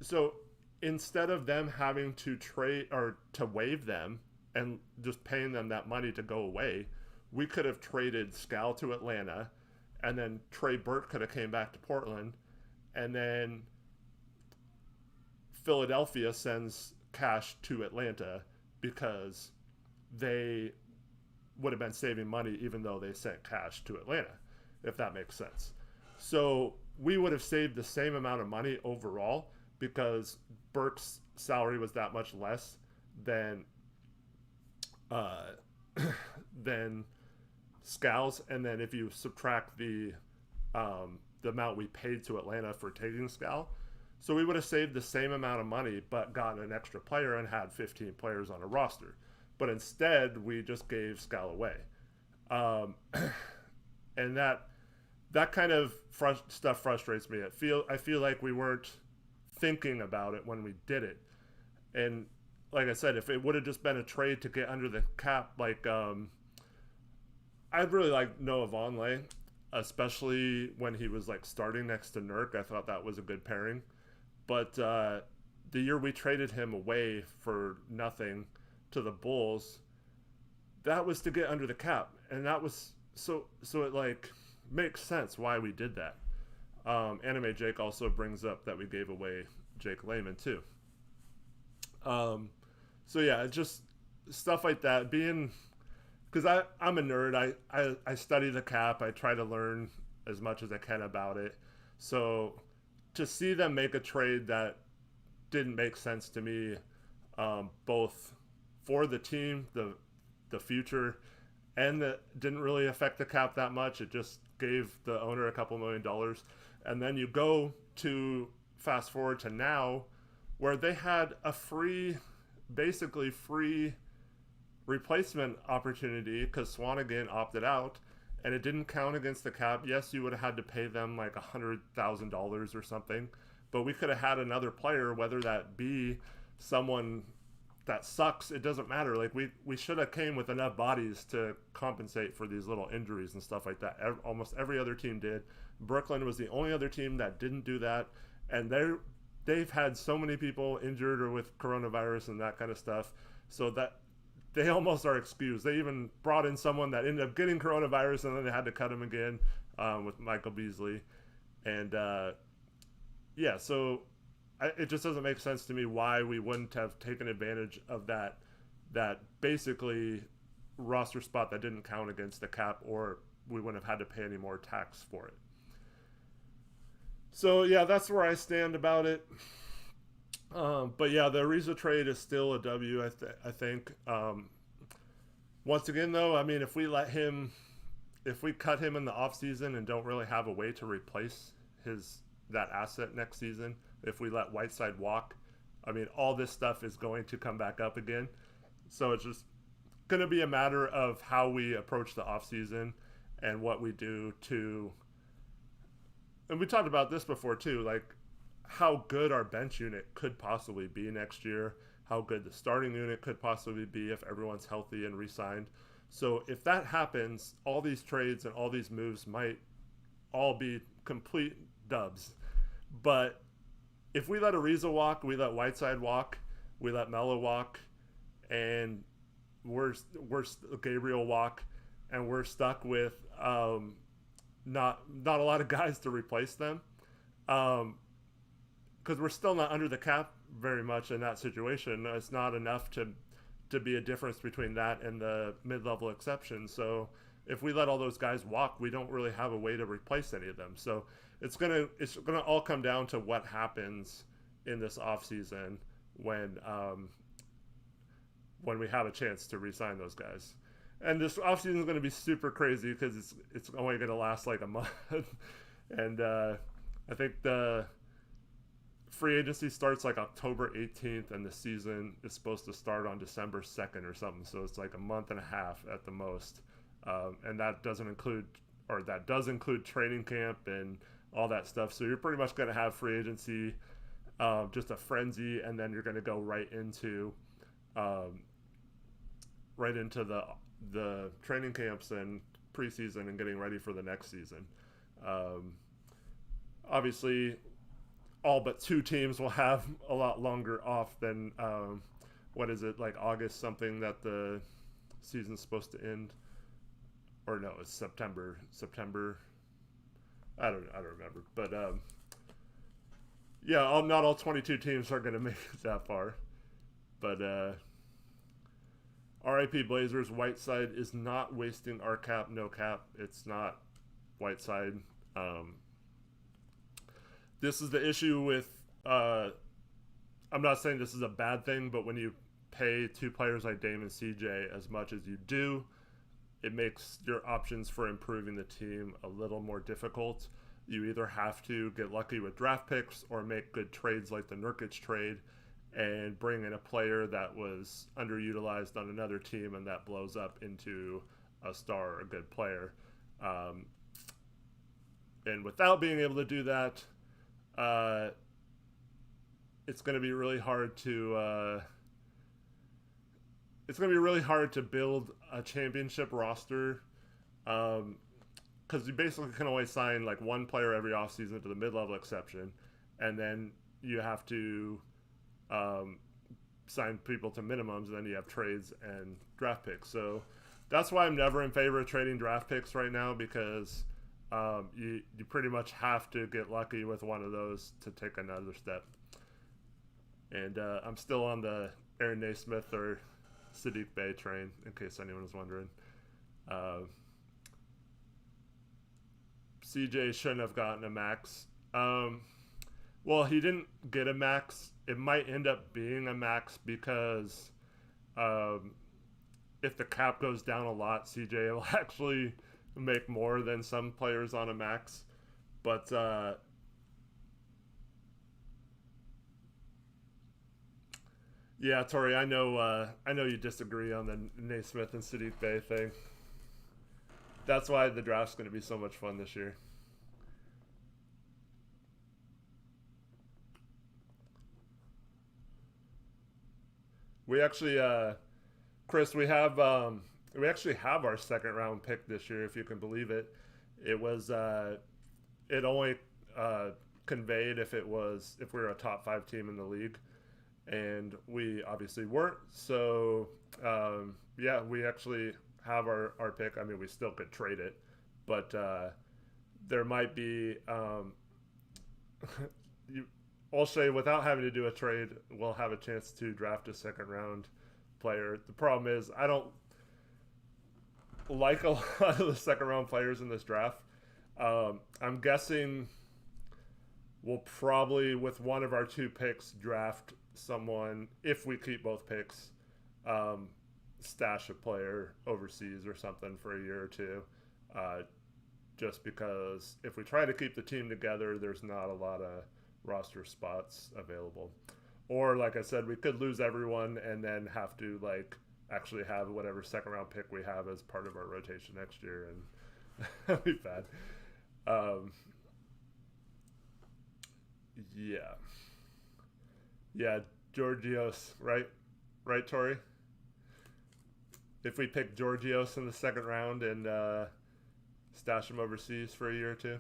So instead of them having to trade or to waive them and just paying them that money to go away, we could have traded Scal to Atlanta, and then Trey Burke could have came back to Portland, and then Philadelphia sends cash to Atlanta because they would have been saving money even though they sent cash to Atlanta, if that makes sense. So we would have saved the same amount of money overall because Burke's salary was that much less than Scal's, and then if you subtract the amount we paid to Atlanta for taking Scal, so we would have saved the same amount of money but gotten an extra player and had 15 players on a roster. But instead, we just gave Scal away, and that kind of stuff frustrates me. I feel like we weren't thinking about it when we did it, and like I said, if it would have just been a trade to get under the cap, like I'd really like Noah Vonleh, especially when he was like starting next to Nurk. I thought that was a good pairing, but the year we traded him away for nothing to the Bulls, that was to get under the cap, and that was so it like makes sense why we did that. Anime Jake also brings up that we gave away Jake Layman too. So yeah, just stuff like that. Being because I'm a nerd. I study the cap. I try to learn as much as I can about it. So to see them make a trade that didn't make sense to me, both for the team, the future, and that didn't really affect the cap that much. It just gave the owner a couple $1 million. And then you go to fast forward to now, where they had a basically free replacement opportunity because Swanigan opted out, and it didn't count against the cap. Yes, you would have had to pay them like $100,000 or something, but we could have had another player, whether that be someone that sucks. It doesn't matter. Like we should have came with enough bodies to compensate for these little injuries and stuff like that. Almost every other team did. Brooklyn was the only other team that didn't do that, and they've had so many people injured or with coronavirus and that kind of stuff, so that they almost are excused. They even brought in someone that ended up getting coronavirus, and then they had to cut him again with Michael Beasley. And yeah, so it just doesn't make sense to me why we wouldn't have taken advantage of that basically roster spot that didn't count against the cap, or we wouldn't have had to pay any more tax for it. So yeah, that's where I stand about it. But yeah, the Ariza trade is still a W. I think. Once again, though, I mean, if we cut him in the offseason and don't really have a way to replace that asset next season, if we let Whiteside walk, I mean, all this stuff is going to come back up again. So it's just going to be a matter of how we approach the offseason and what we do to. And we talked about this before too, like how good our bench unit could possibly be next year, how good the starting unit could possibly be if everyone's healthy and re-signed. So if that happens, all these trades and all these moves might all be complete dubs. But if we let Ariza walk, we let Whiteside walk, we let Melo walk, and we're Gabriel walk, and we're stuck with not a lot of guys to replace them, because we're still not under the cap very much in that situation. It's not enough to be a difference between that and the mid-level exception. So if we let all those guys walk, we don't really have a way to replace any of them. So it's gonna all come down to what happens in this offseason when we have a chance to re-sign those guys. And this offseason is going to be super crazy because it's only going to last like a month. And I think the free agency starts like October 18th, and the season is supposed to start on December 2nd or something. So it's like a month and a half at the most. And that does include training camp and all that stuff. So you're pretty much going to have free agency, just a frenzy, and then you're going to go right into the training camps and preseason and getting ready for the next season. Obviously, all but two teams will have a lot longer off than what is it, like August something that the season's supposed to end, or no, it's September. I don't remember, but yeah, not all 22 teams are going to make it that far, but RIP Blazers. Whiteside is not wasting our cap, no cap. It's not Whiteside. This is the issue with, I'm not saying this is a bad thing, but when you pay two players like Dame and CJ as much as you do, it makes your options for improving the team a little more difficult. You either have to get lucky with draft picks or make good trades like the Nurkic trade and bring in a player that was underutilized on another team and that blows up into a star or a good player. And without being able to do that, it's going to be really hard to build a championship roster, because you basically can only sign like one player every offseason to the mid-level exception, and then you have to sign people to minimums, and then you have trades and draft picks. So that's why I'm never in favor of trading draft picks right now, because you pretty much have to get lucky with one of those to take another step. And I'm still on the Aaron Naismith or Sadiq Bey train, in case anyone was wondering. Uh, CJ shouldn't have gotten a max. Well, he didn't get a max. It might end up being a max because um, if the cap goes down a lot, CJ will actually make more than some players on a max. But yeah, Tori, I know you disagree on the Naismith and Sadiq Bey thing. That's why the draft's going to be so much fun this year. We actually, Chris, we actually have our second round pick this year, if you can believe it. It was it only uh, conveyed if we were a top five team in the league, and we obviously weren't. So yeah, we actually have our pick. I mean, we still could trade it, but there might be you, I'll say without having to do a trade, we'll have a chance to draft a second round player. The problem is I don't like a lot of the second round players in this draft. I'm guessing we'll probably, with one of our two picks, draft someone, if we keep both picks, um, stash a player overseas or something for a year or two. Uh, just because if we try to keep the team together, there's not a lot of roster spots available. Or, like I said, we could lose everyone and then have to, like, actually have whatever second round pick we have as part of our rotation next year, and that'd be bad. Um, yeah. Yeah, Georgios, right? Right, Tori? If we pick Georgios in the second round and stash him overseas for a year or two.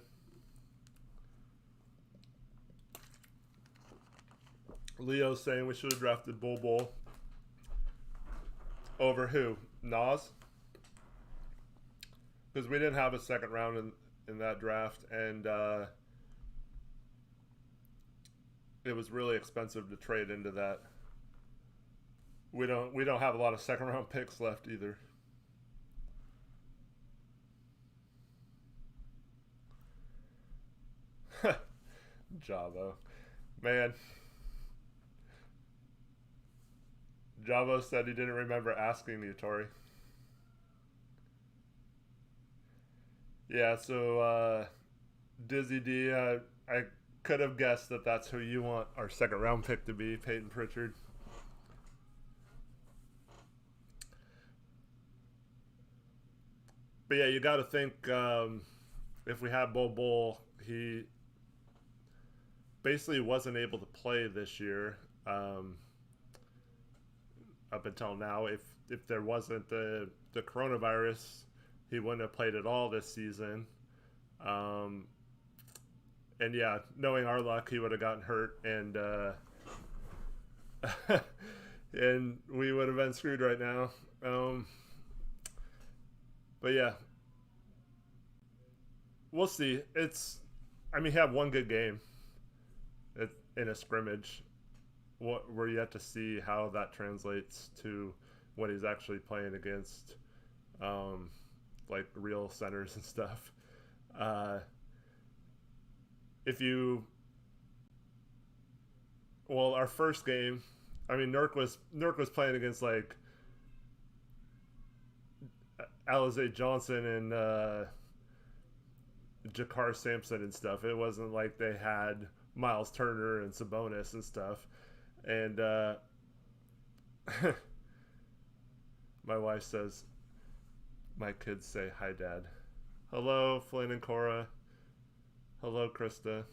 Leo's saying we should have drafted Bull Bull over who? Nas? Because we didn't have a second round in that draft, and it was really expensive to trade into that. We don't have a lot of second round picks left either. Javo, man. Javo said he didn't remember asking you, Tori. Yeah, so Dizzy D, I could have guessed that that's who you want our second round pick to be, Peyton Pritchard. But yeah, you got to think if we had Bull Bull, he basically wasn't able to play this year up until now. If there wasn't the coronavirus, he wouldn't have played at all this season. Um, and yeah, knowing our luck, he would have gotten hurt, and we would have been screwed right now. Um, but yeah, we'll see. I mean, he had one good game in a scrimmage. We're yet to see how that translates to when he's actually playing against um, like real centers and stuff. Uh, if you well, our first game, I mean, Nurk was playing against like Alize Johnson and Jakar Sampson and stuff. It wasn't like they had Miles Turner and Sabonis and stuff. And my wife says, my kids say, hi, Dad. Hello, Flynn and Cora. Hello, Krista.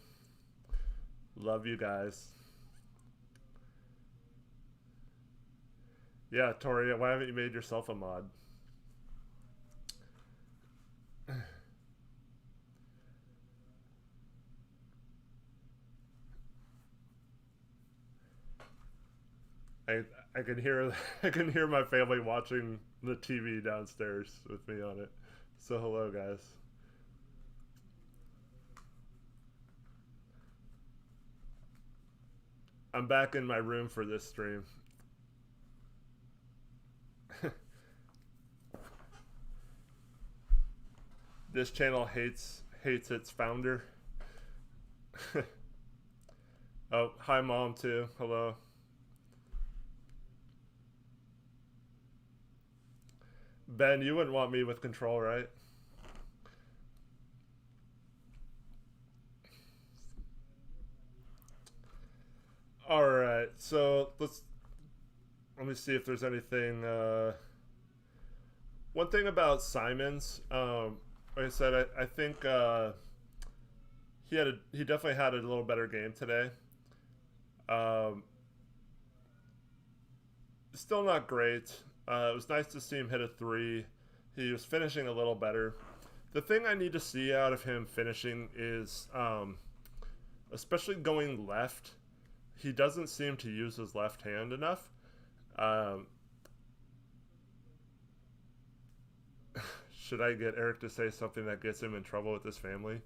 Love you guys. Yeah, Tori, why haven't you made yourself a mod? I I can hear I can hear my family watching the TV downstairs with me on it. So hello, guys. I'm back in my room for this stream. This channel hates its founder. Oh, hi mom too. Hello. Ben, you wouldn't want me with control, right? All right. So let me see if there's anything. One thing about Simons, like I said, I think he definitely had a little better game today. Um, Still not great. It was nice to see him hit a three. He was finishing a little better. The thing I need to see out of him finishing is, especially going left, he doesn't seem to use his left hand enough. Um, should I get Eric to say something that gets him in trouble with his family?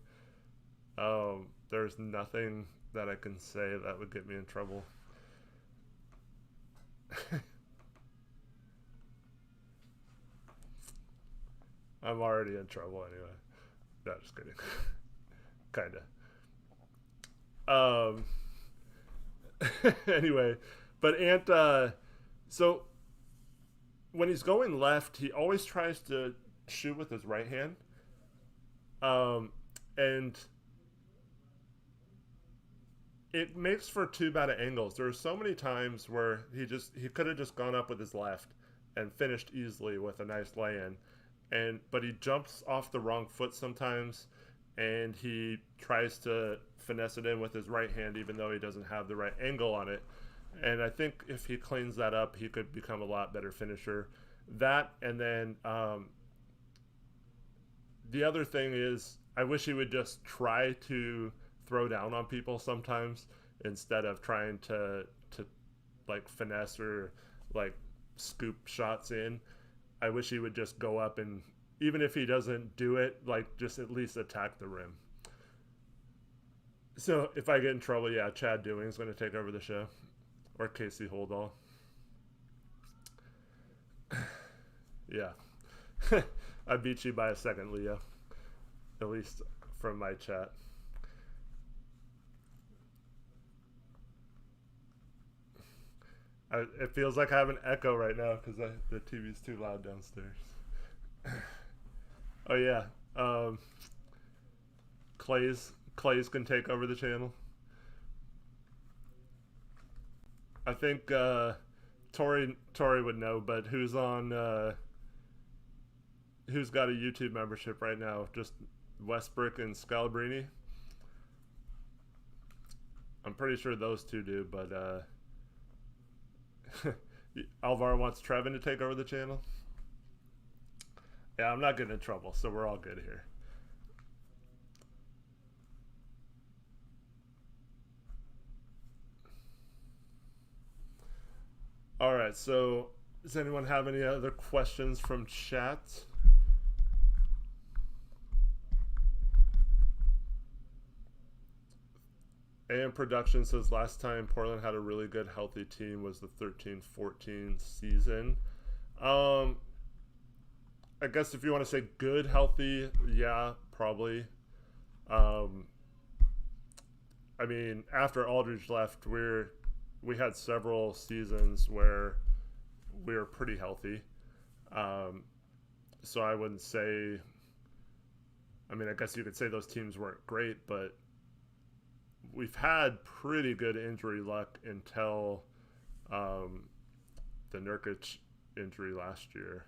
There's nothing that I can say that would get me in trouble. I'm already in trouble anyway. No, just kidding. Kinda. Um. Anyway, but so when he's going left, he always tries to shoot with his right hand. And it makes for too bad of angles. There are so many times where he could have just gone up with his left and finished easily with a nice lay-in, but he jumps off the wrong foot sometimes, and he tries to finesse it in with his right hand even though he doesn't have the right angle on it. And I think if he cleans that up, he could become a lot better finisher. That, and then the other thing is, I wish he would just try to throw down on people sometimes instead of trying to like finesse or like scoop shots in. I wish he would just go up and, even if he doesn't do it, like just at least attack the rim. So if I get in trouble, yeah, Chad Dewing is going to take over the show, or Casey Holdall. Yeah. I beat you by a second, Leo. At least from my chat. It feels like I have an echo right now because the TV's too loud downstairs. Oh yeah, Clay's can take over the channel. I think Tori would know, but who's on? Who's got a YouTube membership right now? Just Westbrook and Scalabrini. I'm pretty sure those two do, but Alvaro wants Trevin to take over the channel. Yeah, I'm not getting in trouble, so we're all good here. All right, so does anyone have any other questions from chat? AM Production says last time Portland had a really good healthy team was the 13-14 season. I guess if you want to say good healthy, yeah, probably. I mean, after Aldridge left, we had several seasons where we were pretty healthy. So I wouldn't say, I mean, I guess you could say those teams weren't great, but we've had pretty good injury luck until the Nurkic injury last year.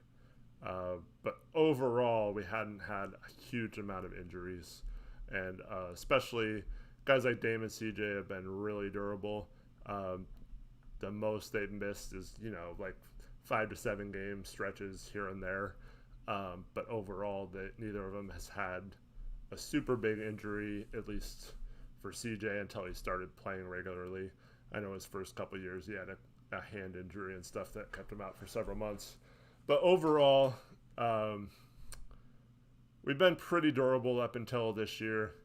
But overall, we hadn't had a huge amount of injuries. And especially guys like Dame and CJ have been really durable. The most they've missed is, like 5 to 7 game stretches here and there. But overall, neither of them has had a super big injury, at least for CJ, until he started playing regularly. I know his first couple of years he had a hand injury and stuff that kept him out for several months. But overall, we've been pretty durable up until this year.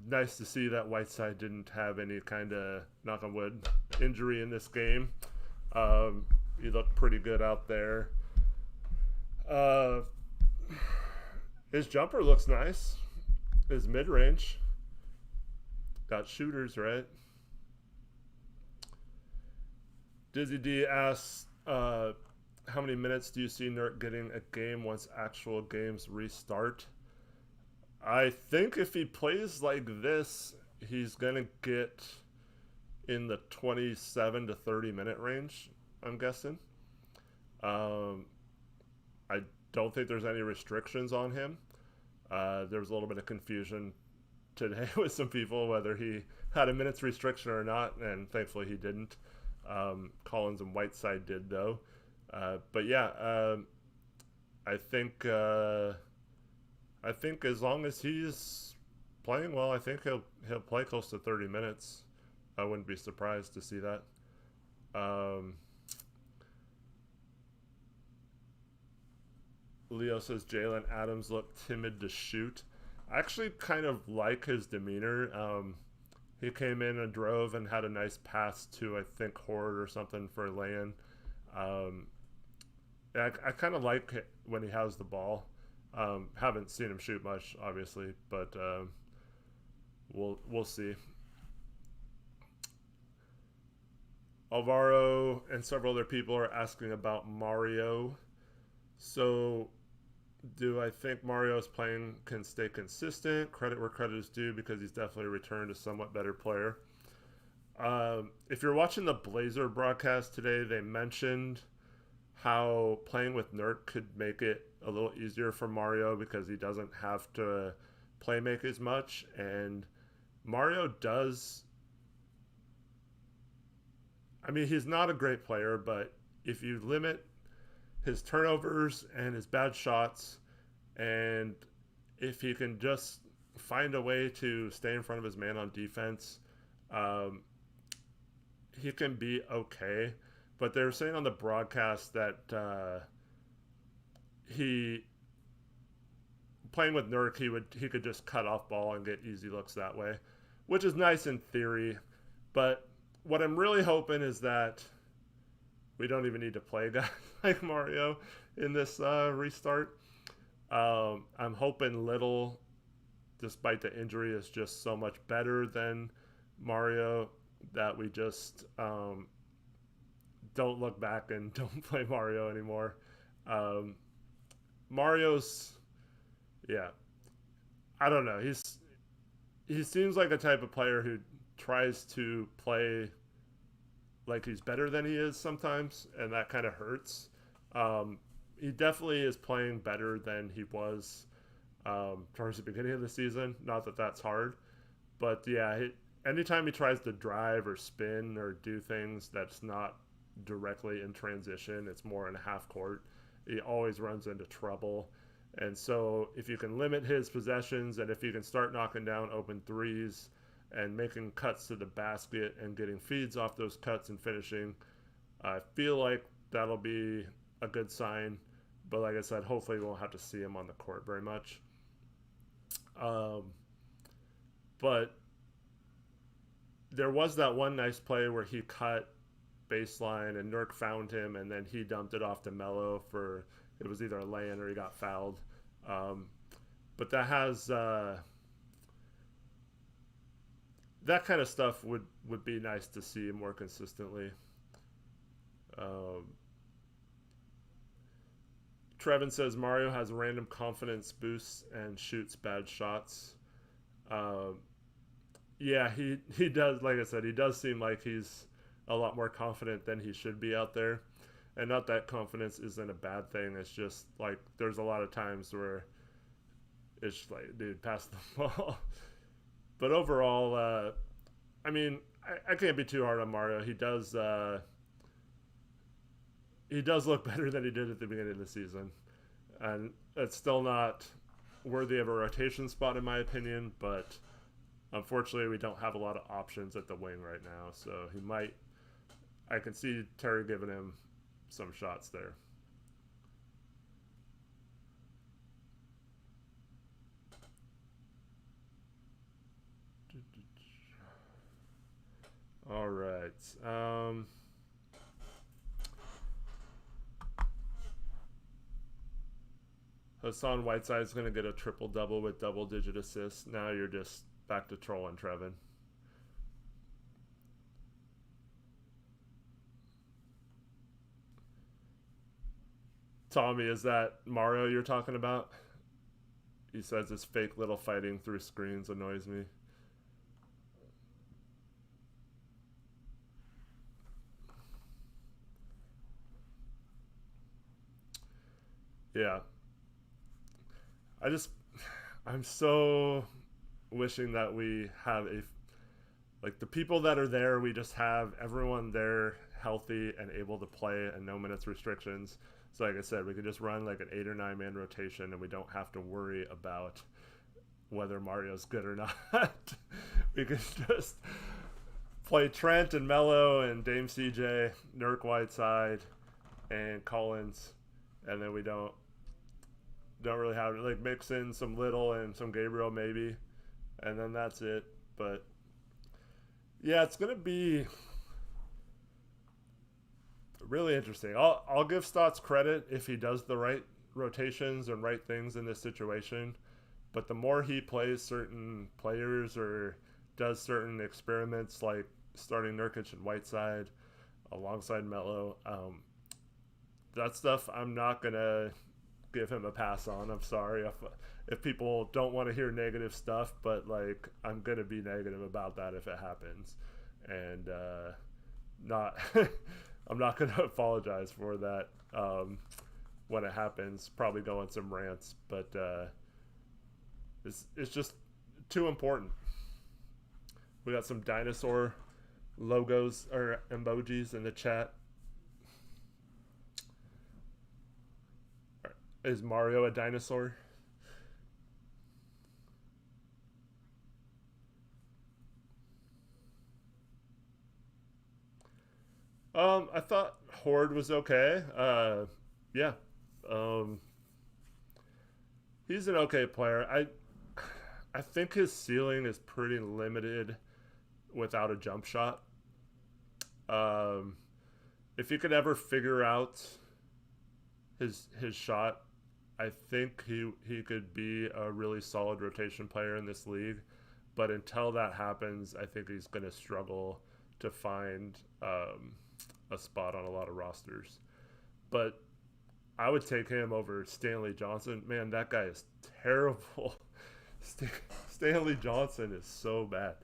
Nice to see that Whiteside didn't have any kind of, knock on wood, injury in this game. He looked pretty good out there. His jumper looks nice. His mid range. Got shooters, right? Dizzy D asks, how many minutes do you see Nurk getting a game once actual games restart? I think if he plays like this, he's going to get in the 27 to 30 minute range, I'm guessing. Um, I don't think there's any restrictions on him. There was a little bit of confusion today with some people whether he had a minutes restriction or not, and thankfully he didn't. Collins and Whiteside did though. But yeah, I think as long as he's playing well, I think he'll play close to 30 minutes. I wouldn't be surprised to see that. Leo says Jalen Adams looked timid to shoot. I actually kind of like his demeanor. He came in and drove and had a nice pass to, I think, Horde or something for a lay-in. I kind of like it when he has the ball. Haven't seen him shoot much, obviously, but we'll see. Alvaro and several other people are asking about Mario. So, do I think Mario's playing can stay consistent? Credit where credit is due, because he's definitely returned a somewhat better player. If you're watching the Blazer broadcast today, they mentioned how playing with Nurk could make it a little easier for Mario because he doesn't have to play make as much. And Mario does. I mean, he's not a great player, but if you limit his turnovers and his bad shots, and if he can just find a way to stay in front of his man on defense, he can be okay. But they were saying on the broadcast that he playing with Nurk, he could just cut off ball and get easy looks that way, which is nice in theory. But what I'm really hoping is that we don't even need to play a guy like Mario in this restart. I'm hoping Little, despite the injury, is just so much better than Mario that we just don't look back and don't play Mario anymore. Mario's, yeah, I don't know. He seems like a type of player who tries to play like he's better than he is sometimes, and that kind of hurts. He definitely is playing better than he was towards the beginning of the season. Not that that's hard, but yeah, anytime he tries to drive or spin or do things that's not directly in transition, it's more in half court, he always runs into trouble. And so if you can limit his possessions, and if you can start knocking down open threes and making cuts to the basket and getting feeds off those cuts and finishing, I feel like that'll be a good sign. But like I said, hopefully we won't have to see him on the court very much. But there was that one nice play where he cut baseline and Nurk found him, and then he dumped it off to Melo for, it was either a lay-in or he got fouled. But that has that kind of stuff would be nice to see more consistently. Trevin says Mario has random confidence boosts and shoots bad shots. Yeah, he does. Like I said, he does seem like he's a lot more confident than he should be out there. And not that confidence isn't a bad thing. It's just like there's a lot of times where it's just like, dude, pass the ball. But overall, I mean, I can't be too hard on Mario. He does look better than he did at the beginning of the season. And it's still not worthy of a rotation spot in my opinion, but unfortunately we don't have a lot of options at the wing right now. So I can see Terry giving him some shots there. All right. Hassan Whiteside's going to get a triple double with double digit assists. Now you're just back to trolling Trevin. Tommy, is that Mario you're talking about? He says his fake little fighting through screens annoys me. Yeah. I'm so wishing that we have like the people that are there, we just have everyone there healthy and able to play and no minutes restrictions. So like I said, we could just run like an 8 or 9 man rotation and we don't have to worry about whether Mario's good or not. We could just play Trent and Melo and Dame CJ, Nurk Whiteside, and Collins, and then we don't really have to like mix in some Little and some Gabriel maybe, and then that's it. But yeah, it's gonna be really interesting. I'll give Stotts credit if he does the right rotations and right things in this situation, but the more he plays certain players or does certain experiments like starting Nurkic and Whiteside alongside Melo, that stuff I'm not gonna give him a pass on. I'm sorry if people don't want to hear negative stuff, but like I'm gonna be negative about that if it happens, and not I'm not gonna apologize for that when it happens. Probably go on some rants, but it's just too important. We got some dinosaur logos or emojis in the chat. Is Mario a dinosaur? I thought Horde was okay. Yeah. Um, he's an okay player. I think his ceiling is pretty limited without a jump shot. Um, if he could ever figure out his shot, I think he could be a really solid rotation player in this league. But until that happens, I think he's going to struggle to find a spot on a lot of rosters. But I would take him over Stanley Johnson. Man, that guy is terrible. Stanley Johnson is so bad.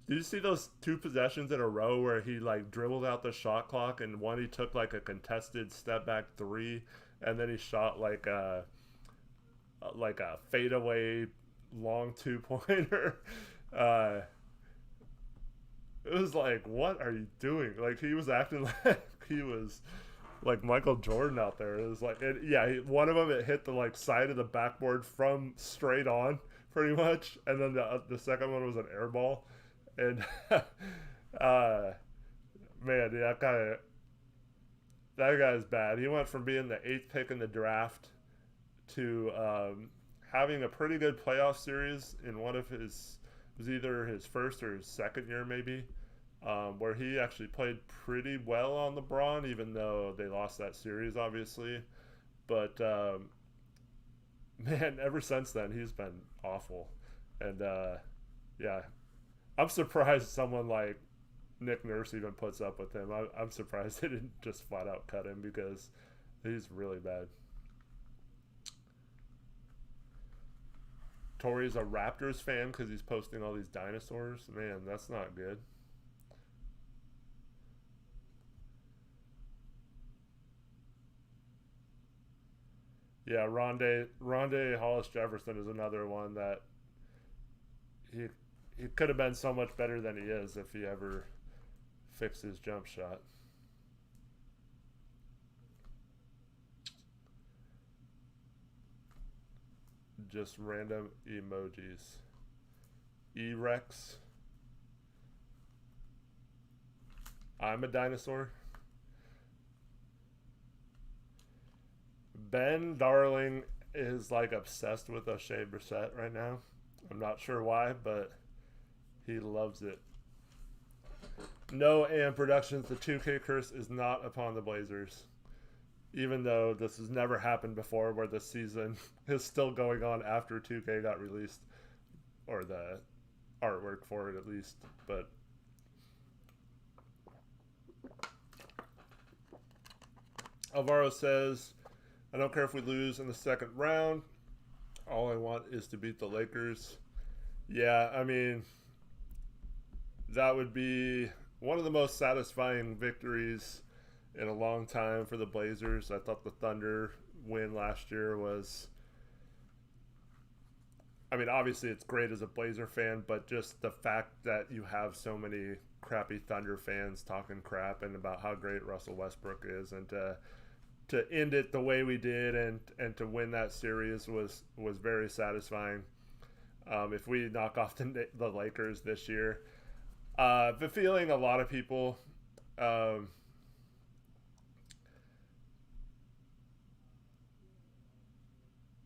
Did you see those 2 possessions in a row where he like dribbled out the shot clock, and one he took like a contested step back 3, and then he shot like a fadeaway long 2-pointer. It was like, what are you doing? Like he was acting like he was like Michael Jordan out there. It was like, one of them, it hit the like side of the backboard from straight on pretty much, and then the second one was an air ball, and man, that guy is bad. He went from being the 8th pick in the draft to having a pretty good playoff series in one of his, it was either his first or his second year maybe, where he actually played pretty well on LeBron, even though they lost that series obviously. But man, ever since then he's been awful, and yeah, I'm surprised someone like Nick Nurse even puts up with him. I'm surprised they didn't just flat out cut him because he's really bad. Tori's a Raptors fan because he's posting all these dinosaurs. Man, that's not good. Yeah, Rondé Hollis Jefferson is another one that he could have been so much better than he is if he ever fixed his jump shot. Just random emojis. E-Rex. I'm a dinosaur. Ben Darling is like obsessed with O'Shea Brissett right now. I'm not sure why, but he loves it. No, AM Productions, the 2K curse is not upon the Blazers. even though this has never happened before, where the season is still going on after 2K got released, or the artwork for it at least. But Alvaro says, I don't care if we lose in the second round. All I want is to beat the Lakers. Yeah, I mean, that would be one of the most satisfying victories in a long time for the Blazers. I thought the Thunder win last year was, I mean, obviously it's great as a Blazer fan, but just the fact that you have so many crappy Thunder fans talking crap and about how great Russell Westbrook is, and to end it the way we did, and to win that series was very satisfying. If we knock off the Lakers this year, the feeling a lot of people, um,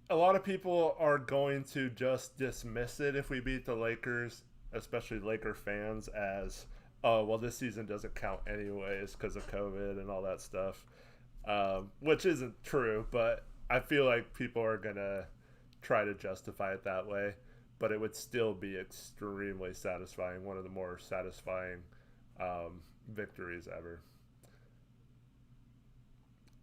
a lot of people are going to just dismiss it if we beat the Lakers, especially Laker fans, as, oh well, this season doesn't count anyways because of COVID and all that stuff, which isn't true. But I feel like people are gonna try to justify it that way. But it would still be extremely satisfying, one of the more satisfying victories ever.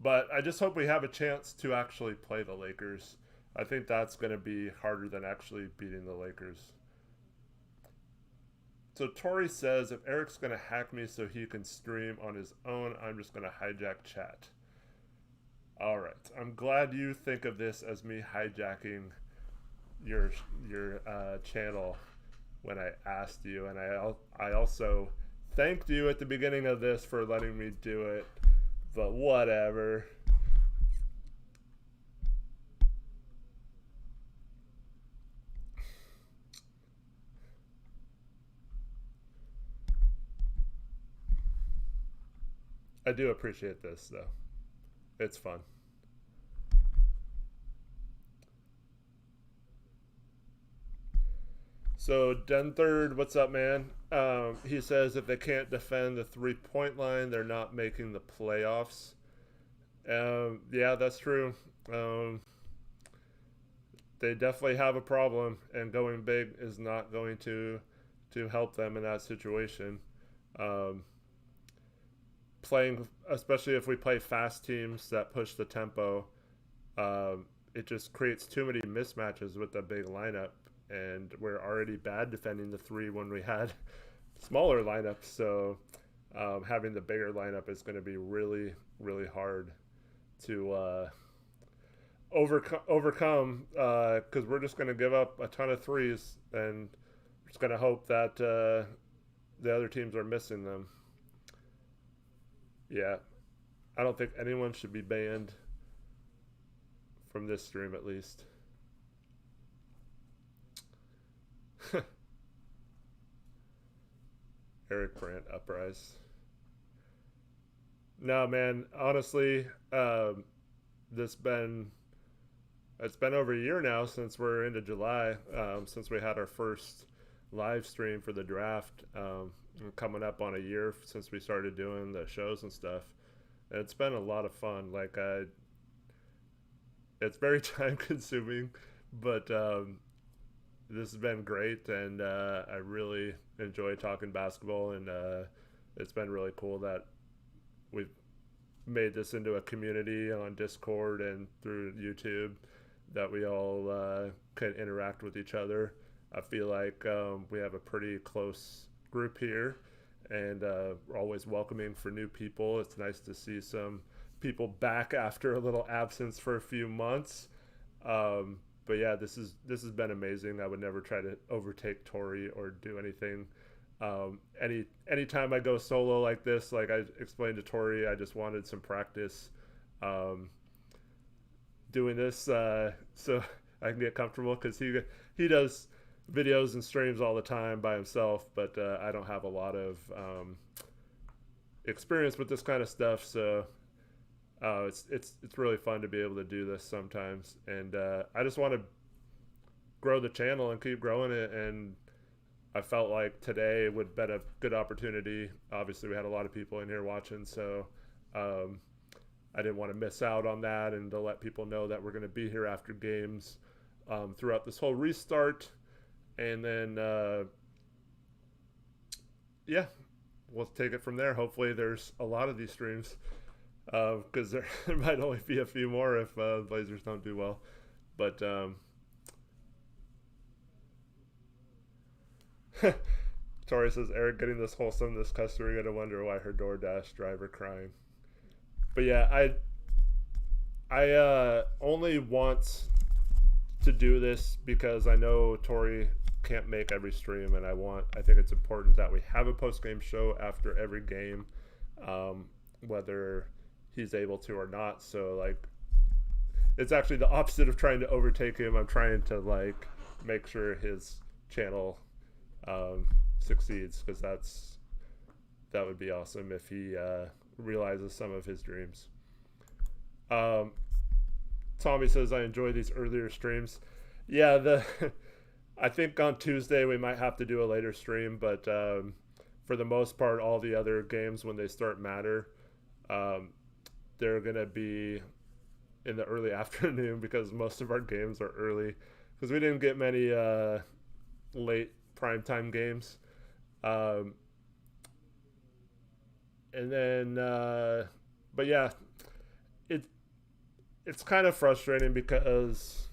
But I just hope we have a chance to actually play the Lakers. I think that's going to be harder than actually beating the Lakers. So Tori says, if Eric's going to hack me so he can stream on his own, I'm just going to hijack chat. All right. I'm glad you think of this as me hijacking your channel when I asked you, and I also thanked you at the beginning of this for letting me do it, but whatever. I do appreciate this though. It's fun. So Denthird, what's up, man? He says if they can't defend the 3-point line, they're not making the playoffs. Yeah, that's true. They definitely have a problem, and going big is not going to help them in that situation. Um, Playing, especially if we play fast teams that push the tempo, it just creates too many mismatches with the big lineup, and we're already bad defending the three when we had smaller lineups. So having the bigger lineup is going to be really, really hard to overcome, because we're just going to give up a ton of threes, and we're just going to hope that the other teams are missing them. Yeah, I don't think anyone should be banned from this stream, at least. Eric Brandt uprise. No, man. Honestly, this been it's been over a year now since we're into July. Since we had our first live stream for the draft. Coming up on a year since we started doing the shows and stuff. And it's been a lot of fun. It's very time consuming, but this has been great, and I really enjoy talking basketball, and it's been really cool that we've made this into a community on Discord and through YouTube, that we all can interact with each other. I feel like we have a pretty close group here, and we're always welcoming for new people. It's nice to see some people back after a little absence for a few months. But yeah, this has been amazing. I would never try to overtake Tori or do anything. Anytime I go solo like this, like I explained to Tori, I just wanted some practice doing this, so I can get comfortable, because he does videos and streams all the time by himself, but I don't have a lot of experience with this kind of stuff, so it's really fun to be able to do this sometimes, and I just want to grow the channel and keep growing it, and I felt like today would be a good opportunity. Obviously, we had a lot of people in here watching, so I didn't want to miss out on that, and to let people know that we're going to be here after games throughout this whole restart. And then, yeah, we'll take it from there. Hopefully, there's a lot of these streams because there might only be a few more if Blazers don't do well. But Tori says, Eric getting this wholesome, this customer gonna wonder why her DoorDash driver crying. But yeah, I only want to do this because I know Tori can't make every stream, and I think it's important that we have a post game show after every game, whether he's able to or not. So like, it's actually the opposite of trying to overtake him. I'm trying to like make sure his channel succeeds, because that would be awesome if he realizes some of his dreams. Tommy says, I enjoy these earlier streams. Yeah, I think on Tuesday we might have to do a later stream, but for the most part, all the other games when they start matter, they're gonna be in the early afternoon, because most of our games are early, because we didn't get many late primetime games. And then, but yeah, it's kind of frustrating because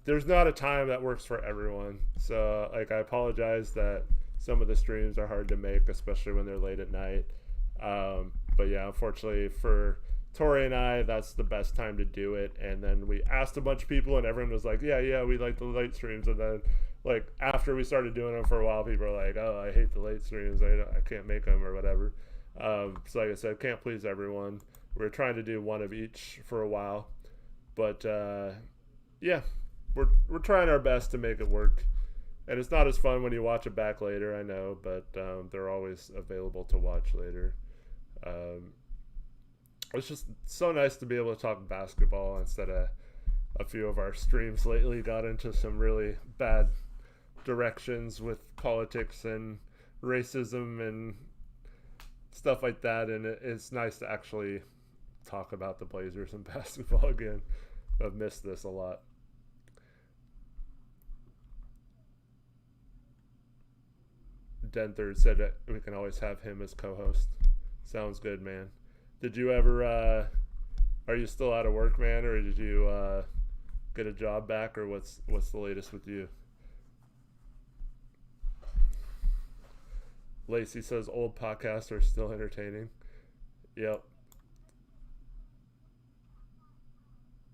there's not a time that works for everyone. So like, I apologize that some of the streams are hard to make, especially when they're late at night. But yeah, unfortunately for Tori and I, that's the best time to do it. And then we asked a bunch of people, and everyone was like, yeah, we like the late streams. And then like after we started doing them for a while, people are like, oh, I hate the late streams, I can't make them or whatever. So like I said, can't please everyone. We're trying to do one of each for a while, but yeah, we're trying our best to make it work. And it's not as fun when you watch it back later, I know, but they're always available to watch later. It's just so nice to be able to talk basketball instead of a few of our streams lately got into some really bad directions with politics and racism and stuff like that. And it's nice to actually talk about the Blazers and basketball again. I've missed this a lot. Denthard said that we can always have him as co-host. Sounds good, man. Did you ever are you still out of work, man, or did you get a job back, or what's the latest with you? Lacey says old podcasts are still entertaining. Yep.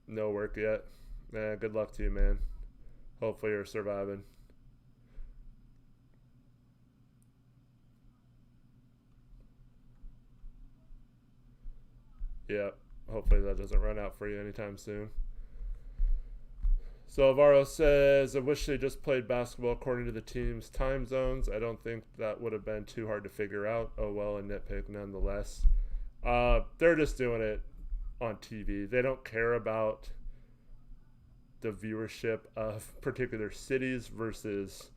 No work yet. Good luck to you, man. Hopefully you're surviving. Yeah, hopefully that doesn't run out for you anytime soon. So Alvaro says, I wish they just played basketball according to the team's time zones. I don't think that would have been too hard to figure out. Oh well, a nitpick nonetheless. They're just doing it on TV. They don't care about the viewership of particular cities versus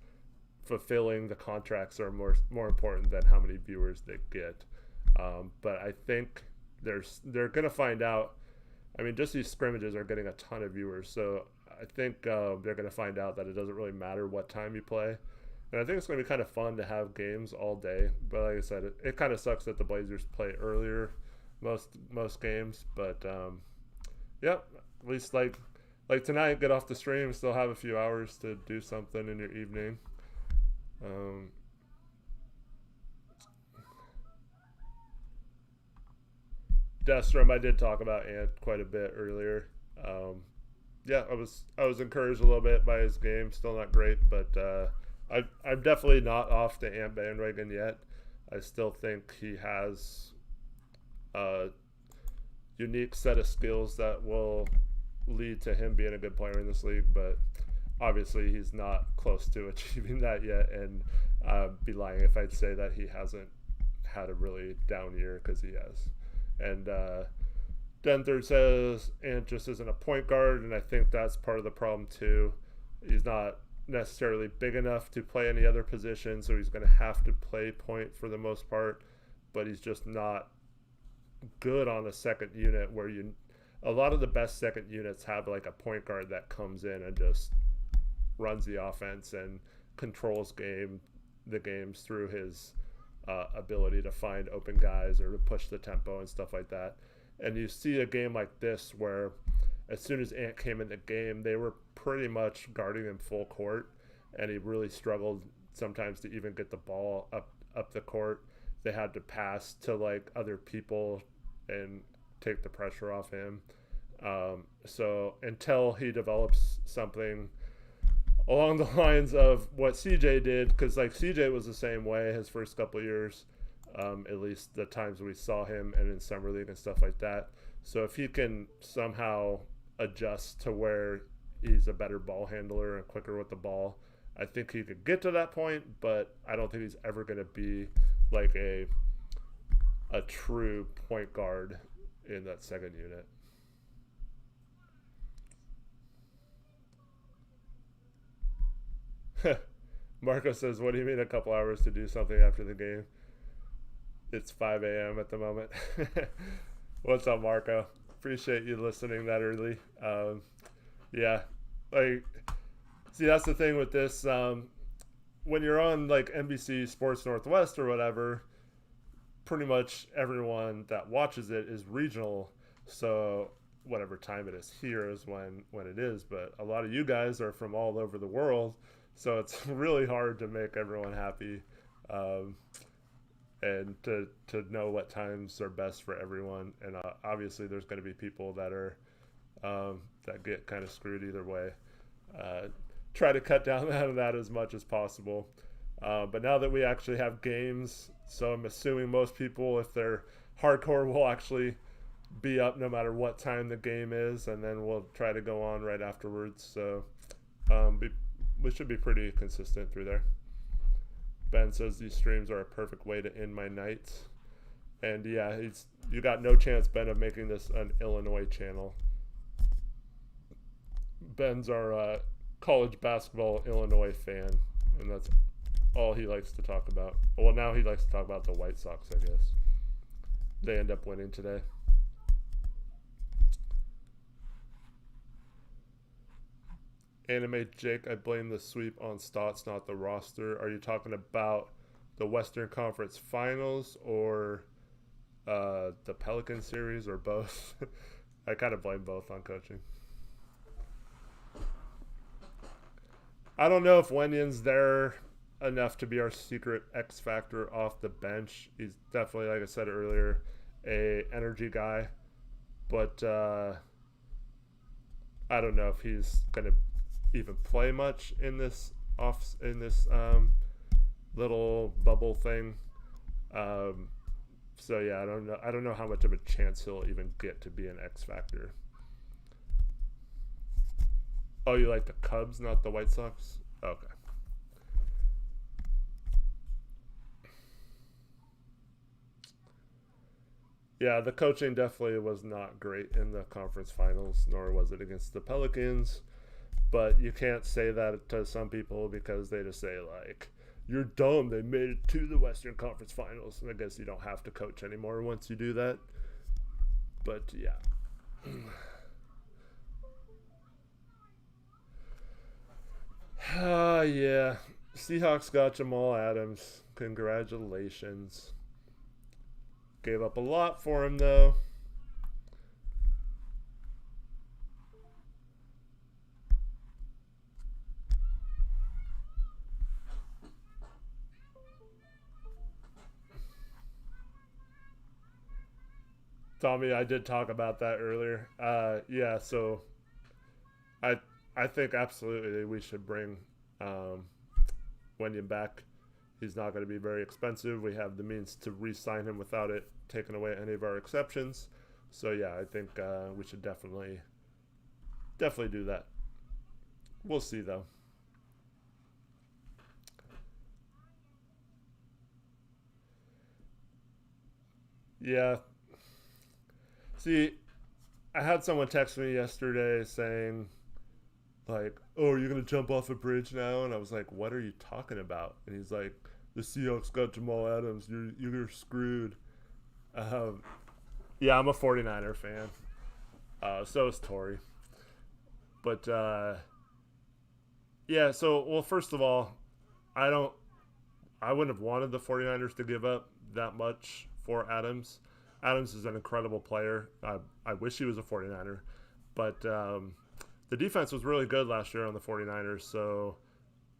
fulfilling the contracts are more important than how many viewers they get. But I think they're going to find out. I mean, just these scrimmages are getting a ton of viewers, so I think they're going to find out that it doesn't really matter what time you play. And I think it's going to be kind of fun to have games all day. But like I said, it kind of sucks that the Blazers play earlier most games. But yeah, at least like tonight, get off the stream, still have a few hours to do something in your evening. Deathstrom, I did talk about Ant quite a bit earlier. Yeah, I was encouraged a little bit by his game. Still not great, but I'm definitely not off the Ant bandwagon yet. I still think he has a unique set of skills that will lead to him being a good player in this league, but obviously he's not close to achieving that yet, and I'd be lying if I'd say that he hasn't had a really down year, because he has. And Denthard says Ant just isn't a point guard, and I think that's part of the problem too. He's not necessarily big enough to play any other position, so he's going to have to play point for the most part, but he's just not good on a second unit where a lot of the best second units have like a point guard that comes in and just runs the offense and controls the games through his ability to find open guys or to push the tempo and stuff like that. And you see a game like this where as soon as Ant came in the game, they were pretty much guarding him full court, and he really struggled sometimes to even get the ball up the court. They had to pass to like other people and take the pressure off him. So until he develops something along the lines of what CJ did, because like CJ was the same way his first couple of years, at least the times we saw him and in summer league and stuff like that. So if he can somehow adjust to where he's a better ball handler and quicker with the ball, I think he could get to that point, but I don't think he's ever going to be like a true point guard in that second unit. Marco says, what do you mean a couple hours to do something after the game? It's 5 a.m. at the moment. What's up, Marco? Appreciate you listening that early. Yeah, like, see, that's the thing with this. When you're on like NBC Sports Northwest or whatever, pretty much everyone that watches it is regional. So whatever time it is here is when it is. But a lot of you guys are from all over the world. So it's really hard to make everyone happy, and to know what times are best for everyone. And obviously, there's going to be people that are that get kind of screwed either way. Try to cut down on that as much as possible. But now that we actually have games, so I'm assuming most people, if they're hardcore, will actually be up no matter what time the game is, and then we'll try to go on right afterwards. So we should be pretty consistent through there. Ben says these streams are a perfect way to end my nights. And yeah, you got no chance, Ben, of making this an Illinois channel. Ben's our college basketball Illinois fan, and that's all he likes to talk about. Well, now he likes to talk about the White Sox, I guess. They end up winning today. Anime Jake, I blame the sweep on Stotts, not the roster. Are you talking about the Western Conference Finals or the Pelican series, or both? I kind of blame both on coaching. I don't know if Wenyan's there enough to be our secret X factor off the bench. He's definitely, like I said earlier, a energy guy, but I don't know if he's gonna even play much in this little bubble thing. So yeah, I don't know how much of a chance he'll even get to be an X factor. Oh, you like the Cubs, not the White Sox? Okay. Yeah, the coaching definitely was not great in the conference finals, nor was it against the Pelicans. But you can't say that to some people because they just say, like, you're dumb, they made it to the Western Conference Finals. And I guess you don't have to coach anymore once you do that. But yeah. Yeah. Seahawks got Jamal Adams. Congratulations. Gave up a lot for him, though. Tommy, I did talk about that earlier. Yeah, so I think absolutely we should bring Wenyan back. He's not going to be very expensive. We have the means to re-sign him without it taking away any of our exceptions. So yeah, I think we should definitely do that. We'll see though. Yeah. See, I had someone text me yesterday saying, like, oh, are you going to jump off a bridge now? And I was like, what are you talking about? And he's like, the Seahawks got Jamal Adams. You're screwed. Yeah, I'm a 49er fan. So is Tori. But yeah, so well, first of all, I don't. I wouldn't have wanted the 49ers to give up that much for Adams. Adams is an incredible player. I wish he was a 49er, but the defense was really good last year on the 49ers, so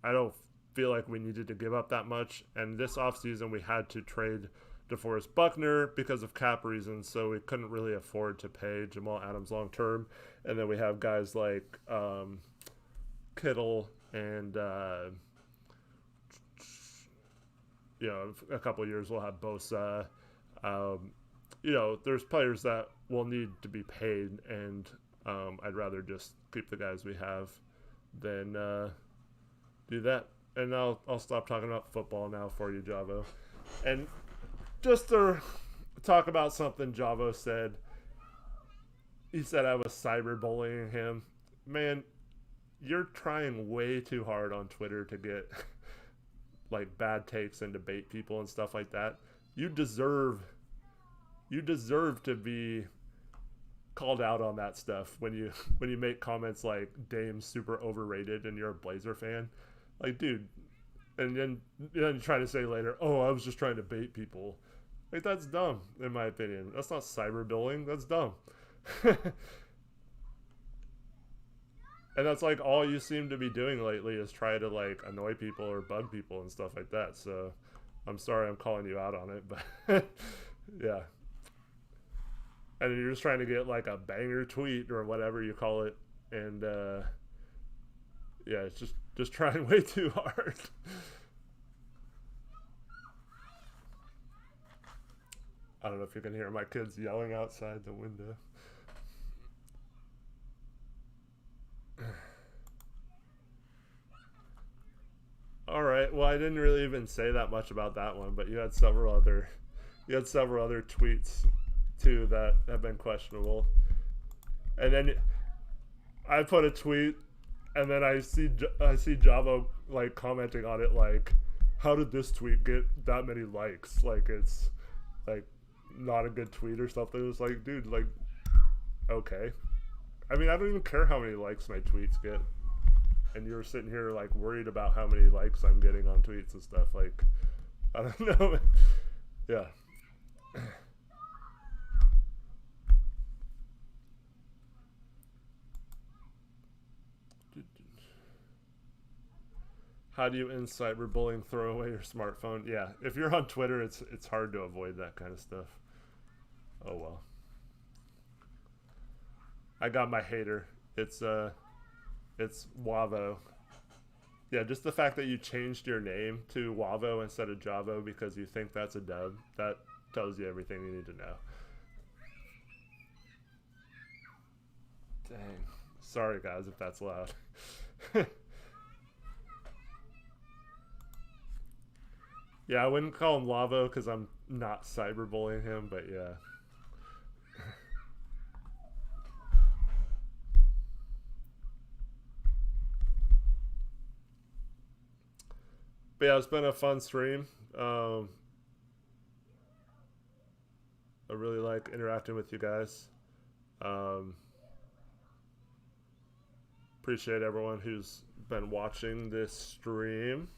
I don't feel like we needed to give up that much. And this offseason, we had to trade DeForest Buckner because of cap reasons, so we couldn't really afford to pay Jamal Adams long term. And then we have guys like Kittle and a couple of years we'll have Bosa. Um, there's players that will need to be paid, and I'd rather just keep the guys we have than do that. And I'll stop talking about football now for you, Javo. And just to talk about something Javo said, he said I was cyberbullying him. Man, you're trying way too hard on Twitter to get like bad takes and debate people and stuff like that. You deserve to be called out on that stuff when you make comments like Dame's super overrated and you're a Blazer fan. Like, dude, and then you try to say later, oh, I was just trying to bait people. Like, that's dumb, in my opinion. That's not cyberbullying. That's dumb. And that's like all you seem to be doing lately is try to like annoy people or bug people and stuff like that. So I'm sorry I'm calling you out on it, but yeah. And you're just trying to get like a banger tweet or whatever you call it, and yeah, it's just trying way too hard. I don't know if you can hear my kids yelling outside the window. All right. Well, I didn't really even say that much about that one, but you had several other tweets too that have been questionable. And then I put a tweet, and then I see Javo like commenting on it like, how did this tweet get that many likes? Like it's like not a good tweet or something. It's like, dude, like, okay. I mean, I don't even care how many likes my tweets get. And you're sitting here like worried about how many likes I'm getting on tweets and stuff. Like, I don't know. Yeah. How do you end cyberbullying? Throw away your smartphone. Yeah, if you're on Twitter, it's hard to avoid that kind of stuff. Oh well. I got my hater. It's Wavo. Yeah, just the fact that you changed your name to Wavo instead of Javo because you think that's a dub, that tells you everything you need to know. Dang. Sorry guys if that's loud. Yeah, I wouldn't call him Lavo because I'm not cyberbullying him, but yeah. But yeah, it's been a fun stream. I really like interacting with you guys. Um, Appreciate everyone who's been watching this stream.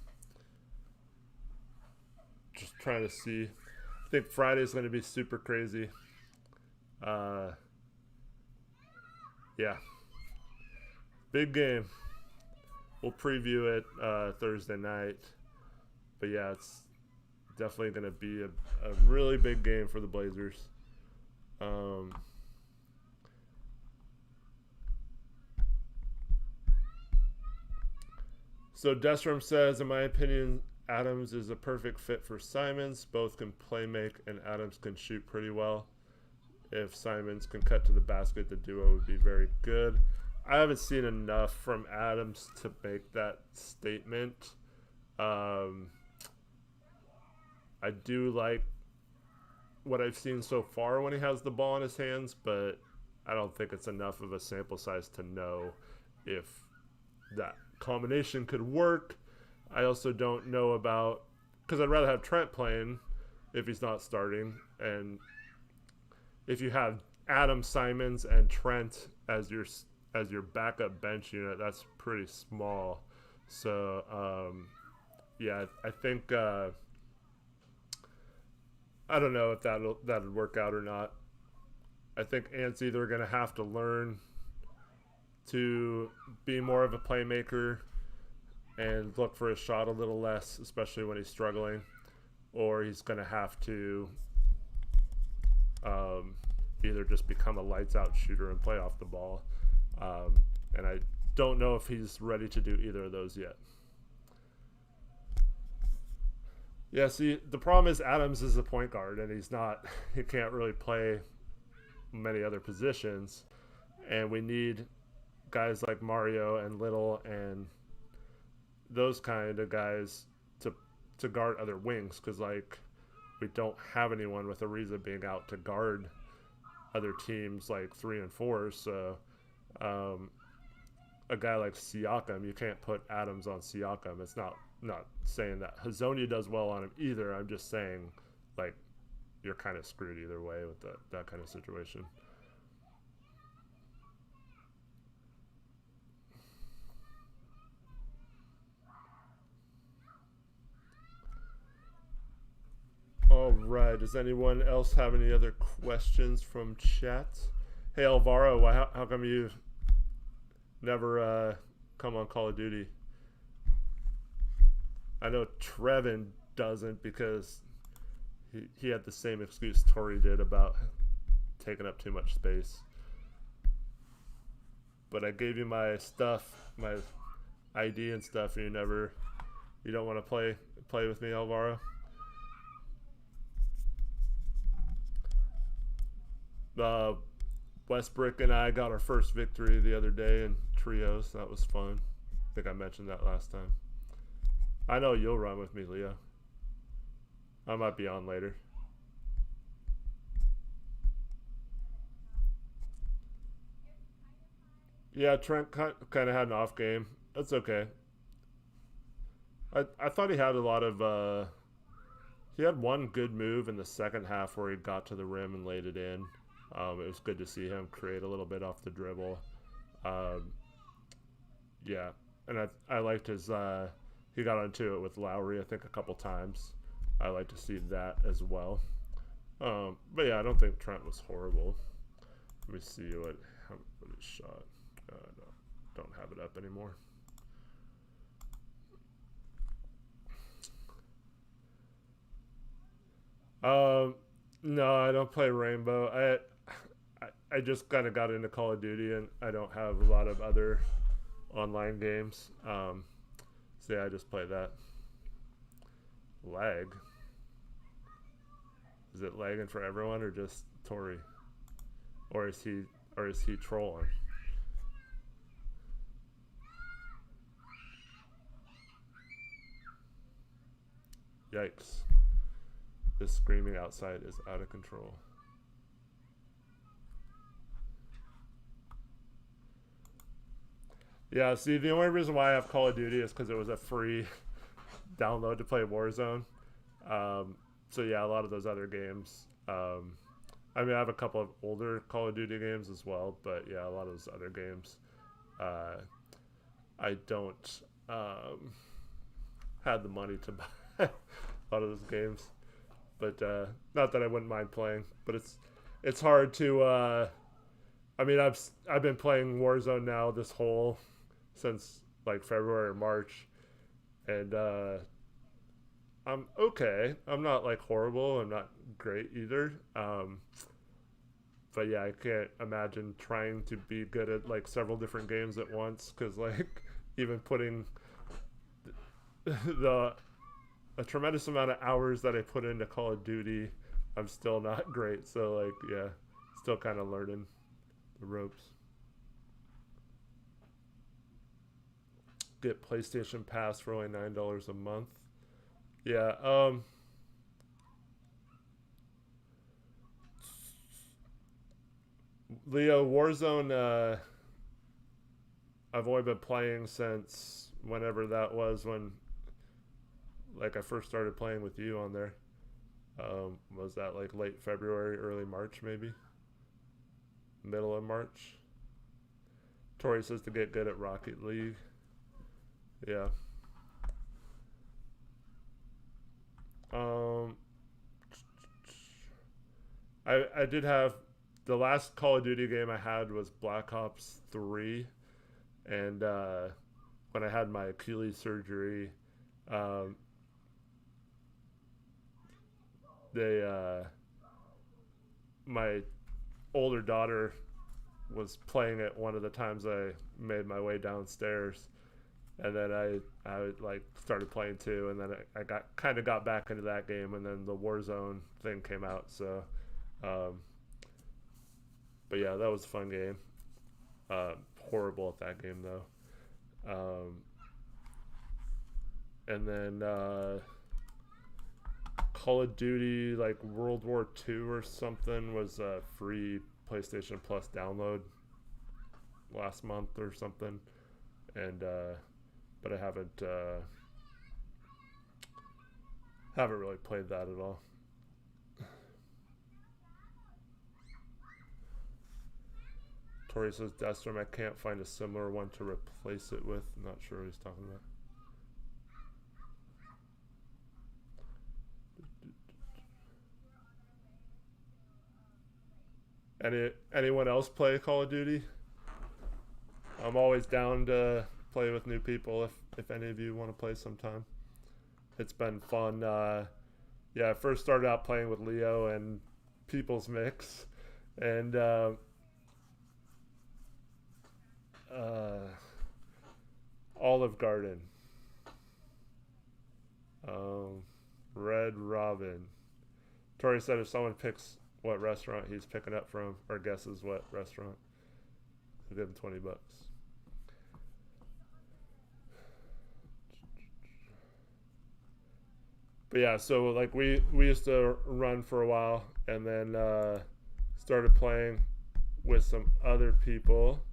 Just trying to see. I think Friday's going to be super crazy. Yeah. Big game. We'll preview it Thursday night. But yeah, it's definitely going to be a really big game for the Blazers. So Destrom says, in my opinion, Adams is a perfect fit for Simons. Both can play make, and Adams can shoot pretty well. If Simons can cut to the basket, the duo would be very good. I haven't seen enough from Adams to make that statement. I do like what I've seen so far when he has the ball in his hands, but I don't think it's enough of a sample size to know if that combination could work. I also don't know about, because I'd rather have Trent playing if he's not starting, and if you have Adam Simons and Trent as your backup bench unit, that's pretty small. So yeah, I think I don't know if that'd work out or not. I think Ant's either going to have to learn to be more of a playmaker and look for his shot a little less, especially when he's struggling, or he's going to have to either just become a lights out shooter and play off the ball. And I don't know if he's ready to do either of those yet. Yeah, see, the problem is Adams is a point guard, and he can't really play many other positions. And we need guys like Mario and Little and those kind of guys to guard other wings, because like we don't have anyone with Ariza being out to guard other teams like 3 and 4. So a guy like Siakam, you can't put Adams on Siakam. It's not saying that Hazonia does well on him either. I'm just saying like you're kind of screwed either way with that kind of situation. All right. Does anyone else have any other questions from chat? Hey, Alvaro, how come you never come on Call of Duty? I know Trevin doesn't because he had the same excuse Tori did about taking up too much space. But I gave you my stuff, my ID and stuff, and you don't want to play with me, Alvaro? Westbrook and I got our first victory the other day in trios. That was fun. I think I mentioned that last time. I know you'll run with me, Leo. I might be on later. Yeah, Trent kind of had an off game. That's okay. I thought he had a lot of he had one good move in the second half where he got to the rim and laid it in. It was good to see him create a little bit off the dribble. Yeah, and I liked his he got onto it with Lowry I think a couple times. I like to see that as well. But yeah, I don't think Trent was horrible. Let me see what his shot. No, don't have it up anymore. No, I don't play Rainbow. I just kind of got into Call of Duty, and I don't have a lot of other online games. So yeah, I just play that. Lag? Is it lagging for everyone or just Tori? Or is he trolling? Yikes. This screaming outside is out of control. Yeah, see, the only reason why I have Call of Duty is because it was a free download to play Warzone. So yeah, a lot of those other games. I mean, I have a couple of older Call of Duty games as well, but yeah, a lot of those other games, I don't have the money to buy a lot of those games. But not that I wouldn't mind playing, but it's hard to. I mean, I've been playing Warzone now since like February or March, and I'm okay. I'm not like horrible. I'm not great either. But yeah, I can't imagine trying to be good at like several different games at once, because like even putting a tremendous amount of hours that I put into Call of Duty, I'm still not great. So like yeah, still kind of learning the ropes. Get PlayStation Pass for only $9 a month. Yeah. Leo, Warzone. I've only been playing since whenever that was, when like I first started playing with you on there. Was that like late February, early March maybe? middle of March. Tori says to get good at Rocket League. Yeah. I did have the last Call of Duty game I had was Black Ops 3, and when I had my Achilles surgery, um, my older daughter was playing it one of the times I made my way downstairs, and then I like started playing too, and then I got back into that game, and then the Warzone thing came out, so but yeah, that was a fun game. Horrible at that game though. And then Call of Duty like World War II or something was a free PlayStation Plus download last month or something, and but I haven't really played that at all. Tori says Deathstorm, I can't find a similar one to replace it with. I'm not sure what he's talking about. Anyone else play Call of Duty? I'm always down to play with new people if any of you want to play sometime. It's been fun. Yeah, I first started out playing with Leo and People's Mix, and Olive Garden, Red Robin. Tori said if someone picks what restaurant he's picking up from or guesses what restaurant, he'll give him $20. But yeah, so like we used to run for a while, and then started playing with some other people,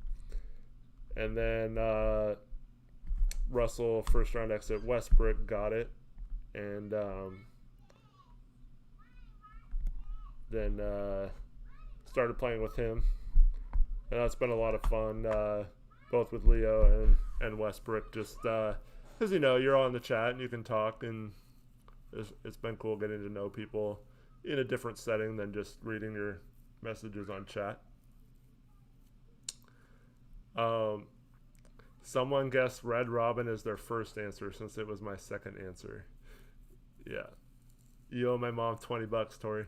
and then Russell first round exit Westbrook got it, and then started playing with him, and that's been a lot of fun, both with Leo and Westbrook, just because you're on the chat and you can talk, and it's been cool getting to know people in a different setting than just reading your messages on chat. Someone guessed Red Robin is their first answer since it was my second answer. Yeah. You owe my mom $20, Tori.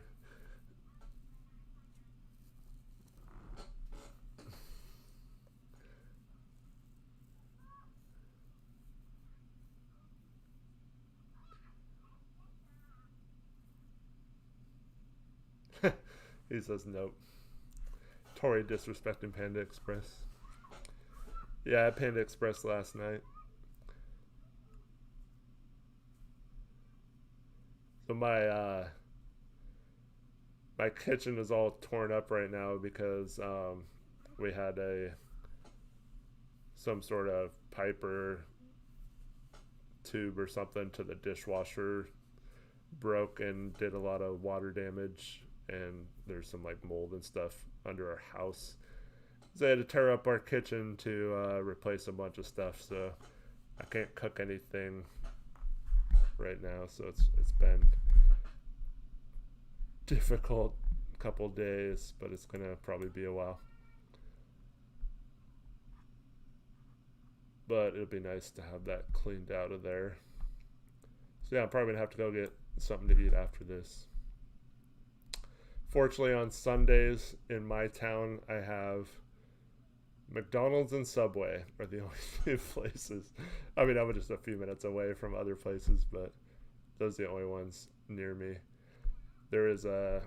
He says nope. Tori disrespecting Panda Express. Yeah, I had Panda Express last night. So my kitchen is all torn up right now because we had some sort of pipe or tube or something to the dishwasher broke and did a lot of water damage, and there's some like mold and stuff under our house. So I had to tear up our kitchen to replace a bunch of stuff, so I can't cook anything right now, so it's been difficult couple days, but it's gonna probably be a while. But it'll be nice to have that cleaned out of there. So yeah, I'm probably gonna have to go get something to eat after this. Fortunately, on Sundays in my town, I have McDonald's and Subway are the only two places. I mean, I'm just a few minutes away from other places, but those are the only ones near me. There is a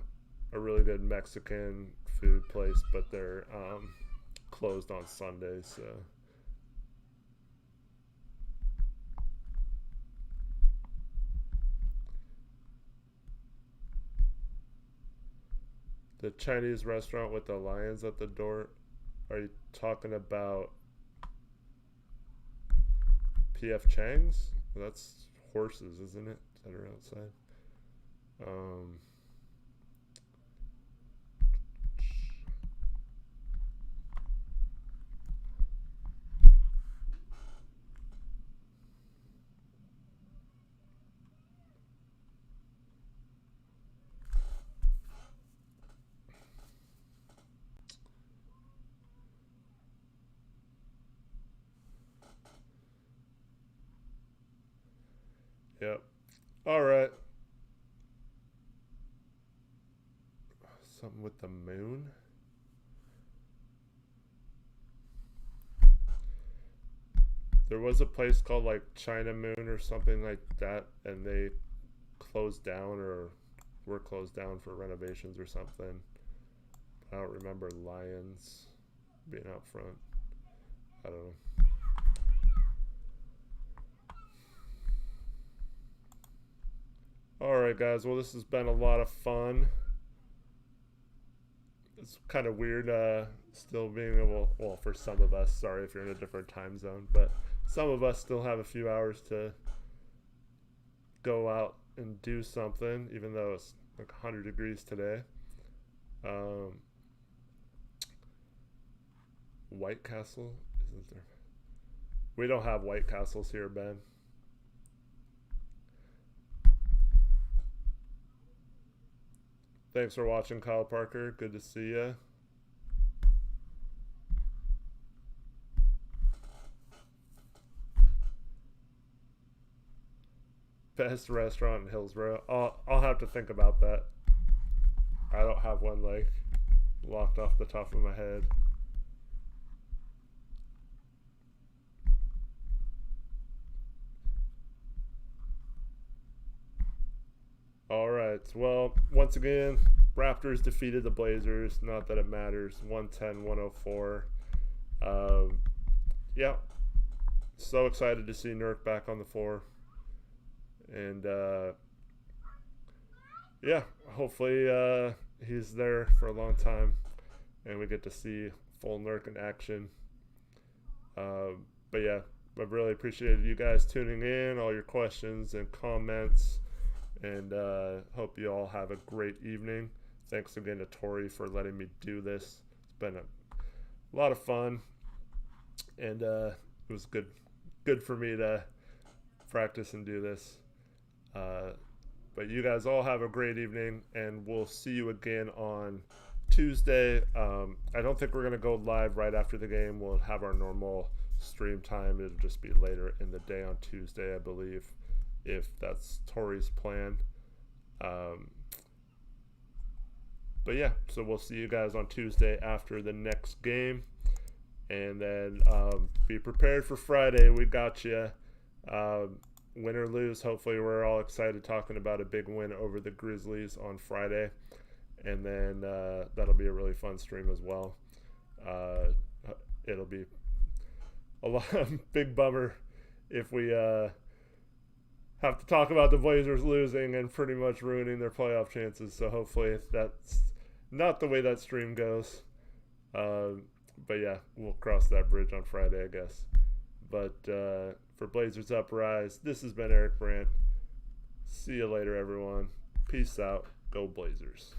really good Mexican food place, but they're closed on Sundays, so. The Chinese restaurant with the lions at the door. Are you talking about P.F. Chang's? That's horses, isn't it? That are outside. Yep. All right. Something with the moon. There was a place called like China Moon or something like that, and they closed down or were closed down for renovations or something. I don't remember lions being out front. I don't know. All right, guys. Well, this has been a lot of fun. It's kind of weird still being able, well, for some of us, sorry if you're in a different time zone, but some of us still have a few hours to go out and do something, even though it's like 100 degrees today. White Castle? Isn't there? We don't have White Castles here, Ben. Thanks for watching, Kyle Parker. Good to see you. Best restaurant in Hillsborough. I'll have to think about that. I don't have one like locked off the top of my head. All right. Well, once again, Raptors defeated the Blazers. Not that it matters. 110-104. Yeah. So excited to see Nurk back on the floor. And yeah, hopefully he's there for a long time and we get to see full Nurk in action. But yeah, I really appreciated you guys tuning in, all your questions and comments, and hope you all have a great evening. Thanks again to Tori for letting me do this. It's been a lot of fun, and it was good for me to practice and do this. But you guys all have a great evening, and we'll see you again on Tuesday. I don't think we're going to go live right after the game. We'll have our normal stream time. It'll just be later in the day on Tuesday, I believe, if that's Tori's plan. But yeah, so we'll see you guys on Tuesday after the next game. And then be prepared for Friday. We got you. Win or lose, hopefully we're all excited talking about a big win over the Grizzlies on Friday. And then that'll be a really fun stream as well. It'll be a big bummer if we have to talk about the Blazers losing and pretty much ruining their playoff chances. So hopefully that's not the way that stream goes. But yeah, we'll cross that bridge on Friday, I guess. But for Blazers Uprise, this has been Eric Brandt. See you later, everyone. Peace out. Go Blazers.